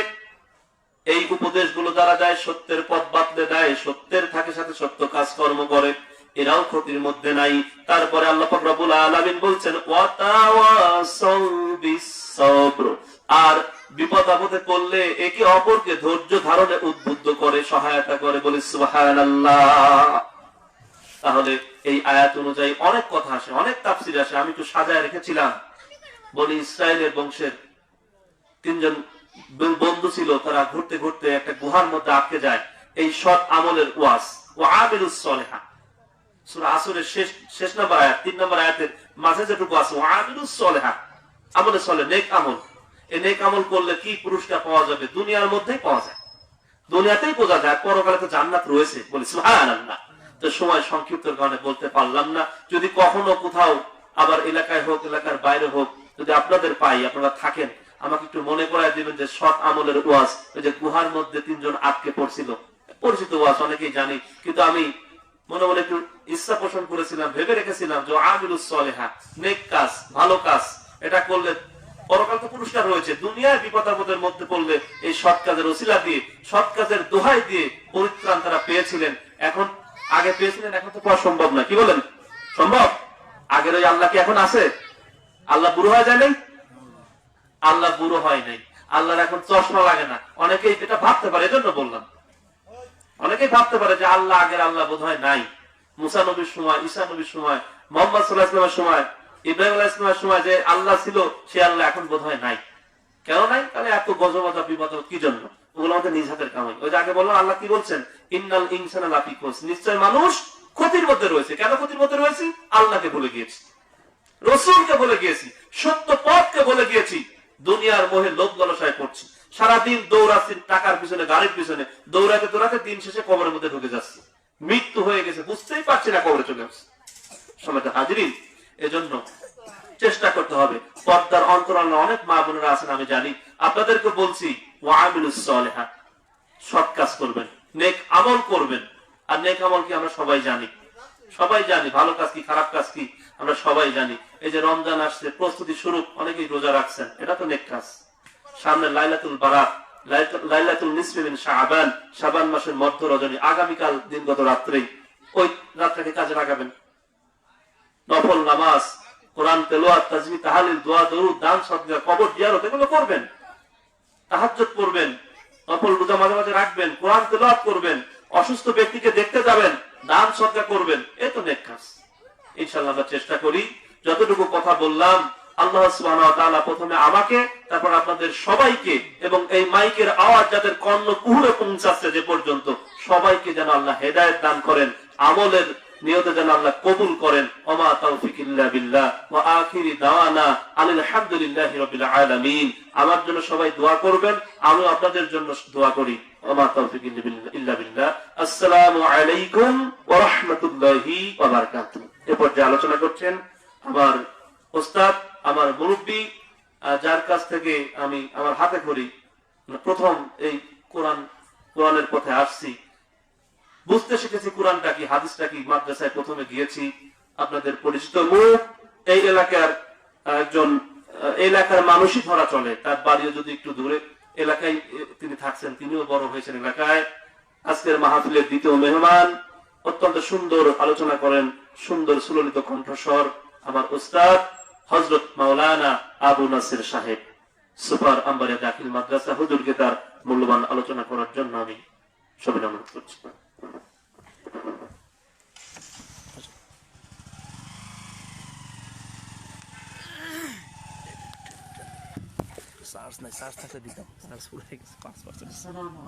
এই উপদেশগুলো যারা দেয় সত্যের পথ বাতলে দেয় সত্যের থাকে সাথে সত্য কাজ কর্ম করে এরাও ক্ষতির মধ্যে নাই তারপরে আল্লাহ পাক রব্বুল আলামিন বলছেন ওয়া তাওয়াসাউ বিস সাবর আর বিপদ আপদে পড়লে একে অপরকে ধৈর্য ধারণে উদ্বুদ্ধ করে, সহায়তা করে। বলি সুবহানাল্লাহ। তাহলে এই আয়াত অনুযায়ী অনেক কথা আসে, অনেক তাফসীর আসে। আমি একটু সাজায় রেখেছিলাম। বলি ইসরায়েলের বংশের তিনজন বন্ধু ছিল, তারা ঘুরতে ঘুরতে একটা গুহার মধ্যে আটকে যায়। এই সৎ আমলের ওয়াজ, ওয়া আমিলুস সলিহা, সূরা আসরের শেষ নাম্বার আয়াত, 3 নম্বর আয়াতের মাঝে যেটুকু আছে, ওয়া আমিলুস সলিহা, আমলে সলেহ, নেক আমল। এই নেক আমল করলে কি পুরস্কার পাওয়া যাবে? দুনিয়ার মধ্যেই পাওয়া যায়, দুনিয়াতেই বোঝা যায়। পরকালে তো জান্নাত রয়েছে। বলি সুবহানাল্লাহ। তো সময় সংক্ষিপ্তের কারণে বলতে পারলাম না। যদি কখনো কোথাও, আবার এলাকায় হোক, এলাকার বাইরে হোক, যদি আপনাদের পাই, আপনারা থাকেন, আমাকে একটু মনে করায় দিবেন যে সৎ আমলের ওয়াজ, ওই যে গুহার মধ্যে 3 জন আটকে পড়ছিল, পরিচিত ওয়াজ, অনেকেই জানি। কিন্তু আমি মনে মনে একটু ইচ্ছা পোষণ করেছিলাম, ভেবে রেখেছিলাম যে আমিলুস সলিহা, নেক কাজ, ভালো কাজ, এটা করলে পরকাল তো পুরস্কার রয়েছে। দুনিয়ায় বিপদ আপদের মধ্যে পড়লে এই সৎ কাজের ওসিলা দিয়ে, সৎ কাজের দোহাই দিয়ে পরিত্রাণ তারা পেয়েছিলেন। এখন আগে পেয়েছিলেন, এখন তো পাওয়া সম্ভব না। কি বলেন? সম্ভব? আগের ওই আল্লাহ কি এখন আছে? আল্লাহ বুড়ো হয়ে যায় নাই? আল্লাহ বুড়ো হয় নাই। আল্লাহর এখন চশমা লাগে না। অনেকেই এটা ভাবতে পারে, এজন্য বললাম। অনেকেই ভাবতে পারে যে আল্লাহ, আগের আল্লাহ বোধহয় নাই। মুসা নবীর সময়, ঈসা নবীর সময়, মুহাম্মদ সাল্লাল্লাহু আলাইহি ওয়াসাল্লামের সময়, ইব্রাহিম আলাইহিস সালামের সময় যে আল্লাহ ছিল, সে আল্লাহ এখন বোধহয় নাই। কেন নাই? তাহলে এত গজবজা বিপদ কি জন্য? ওগুলো আমাদের নিজ হাতের কামাই। ওই যে আগে বললাম, আল্লাহ কি বলছেন? ইন্নাল ইনসানা লাফি খুসর, নিশ্চয় মানুষ ক্ষতির মধ্যে রয়েছে। কেন ক্ষতির মধ্যে রয়েছে? আল্লাহকে ভুলে গিয়েছি, রসুলকে ভুলে গিয়েছি, সত্য পথকে ভুলে গিয়েছি, দুনিয়ার মোহে লোভ লালসায় পড়ছি, সারাদিন দৌড়াচ্ছি টাকার পিছনে, গাড়ির পিছনে, দৌড়াতে দৌড়াতে দিন শেষে কবরের মধ্যে ঢুকে যাচ্ছে। মৃত্যু হয়ে গেছে, বুঝতেই পারছি না, কবরে চলে আসছে। সময়টা হাজিরিন, এজন্য চেষ্টা করতে হবে। পর্দার অন্তরালে অনেক মা বোনেরা আছেন, আমি জানি। আপনাদেরকে বলছি, ওয়া আমিলুস সলিহা, সৎ কাজ করবেন, নেক আমল করবেন। আর নেক আমল কি আমরা সবাই জানি, সবাই জানি। ভালো কাজ কি, খারাপ কাজ কি, আমরা সবাই জানি। এই যে রমজান আসছে, প্রস্তুতি স্বরূপ অনেকেই রোজা রাখছেন, এটা তো নেক কাজ। সামনে লাইলাতুল বারাত, লাইলাতুল নিসফি মিন শাবান, শাবান মাসের মধ্য রজনী, আগামীকাল দিনগত রাত্রেই ওই রাতটাকে কাজে লাগাবেন। নফল নামাজ, কোরআন তেলাওয়াত, তাসবিহ, তাহলিল, দোয়া, দরুদ, দান, সদকা, কবর জিয়ারত, এগুলো করবেন। তাহাজ্জুদ পড়বেন, নফল রোজা মাঝে মাঝে রাখবেন, কোরআন তেলাওয়াত করবেন, অসুস্থ ব্যক্তিকে দেখতে যাবেন, দান সদকা করবেন। এই তো নেক কাজ। ইনশাআল্লাহ আমরা চেষ্টা করি। যতটুকু কথা বললাম, আল্লাহ সুবহানাহু ওয়া তাআলা প্রথমে আমাকে, তারপর আপনাদের সবাইকে, এবং এই মাইকের আওয়াজ যাদের কর্ণ কুহুরে পৌঁছাচ্ছে যে পর্যন্ত, সবাইকে যেন আল্লাহ হেদায়েত দান করেন, আমলের নিয়তে যেন আল্লাহ কবুল করেন। ওমা তাওফিক ইল্লা বিল্লাহ, ওয়া আখিরি দাওয়ানা আলহামদুলিল্লাহি রাব্বিল আলামিন। আমার জন্য সবাই দোয়া করবেন, আমি আপনাদের জন্য দোয়া করি। ওমা তাওফিক ইল্লা বিল্লাহ। আসসালামু আলাইকুম ওয়া রাহমাতুল্লাহি ওয়া বারাকাতুহু। এরপর যে আলোচনা করছেন আমার ওস্তাদ, আমার মুরব্বী, যার কাছ থেকে আমি আমার হাতে করি প্রথম এই কোরআনের পথে আসছি, বুঝতে শিখেছি কোরআনটা কি, হাদিসটা কি। মাদ্রাসায় প্রথমে গিয়েছি, আপনাদের পরিচিত মুখ, এই এলাকার একজন, এলাকার মানুষই ধরা চলে, তার বাড়িও যদি একটু দূরে, এলাকায় তিনি থাকছেন, তিনিও বড় হয়েছেন এলাকায়। আজকের মাহফিলের দ্বিতীয় মেহমান, অত্যন্ত সুন্দর আলোচনা করেন, সুন্দর সুললিত কণ্ঠস্বর, আমার উস্তাদ হযরত মাওলানা আবু নাসির সাহেব, সুপার আম্বারিয়া দাখিল মাদ্রাসা। হুজুরকে তার মূল্যবান আলোচনা করার জন্য আমি সবিনয় অনুরোধ করছি। SARS থাকলে দিতাম, SARS পুরো 5%।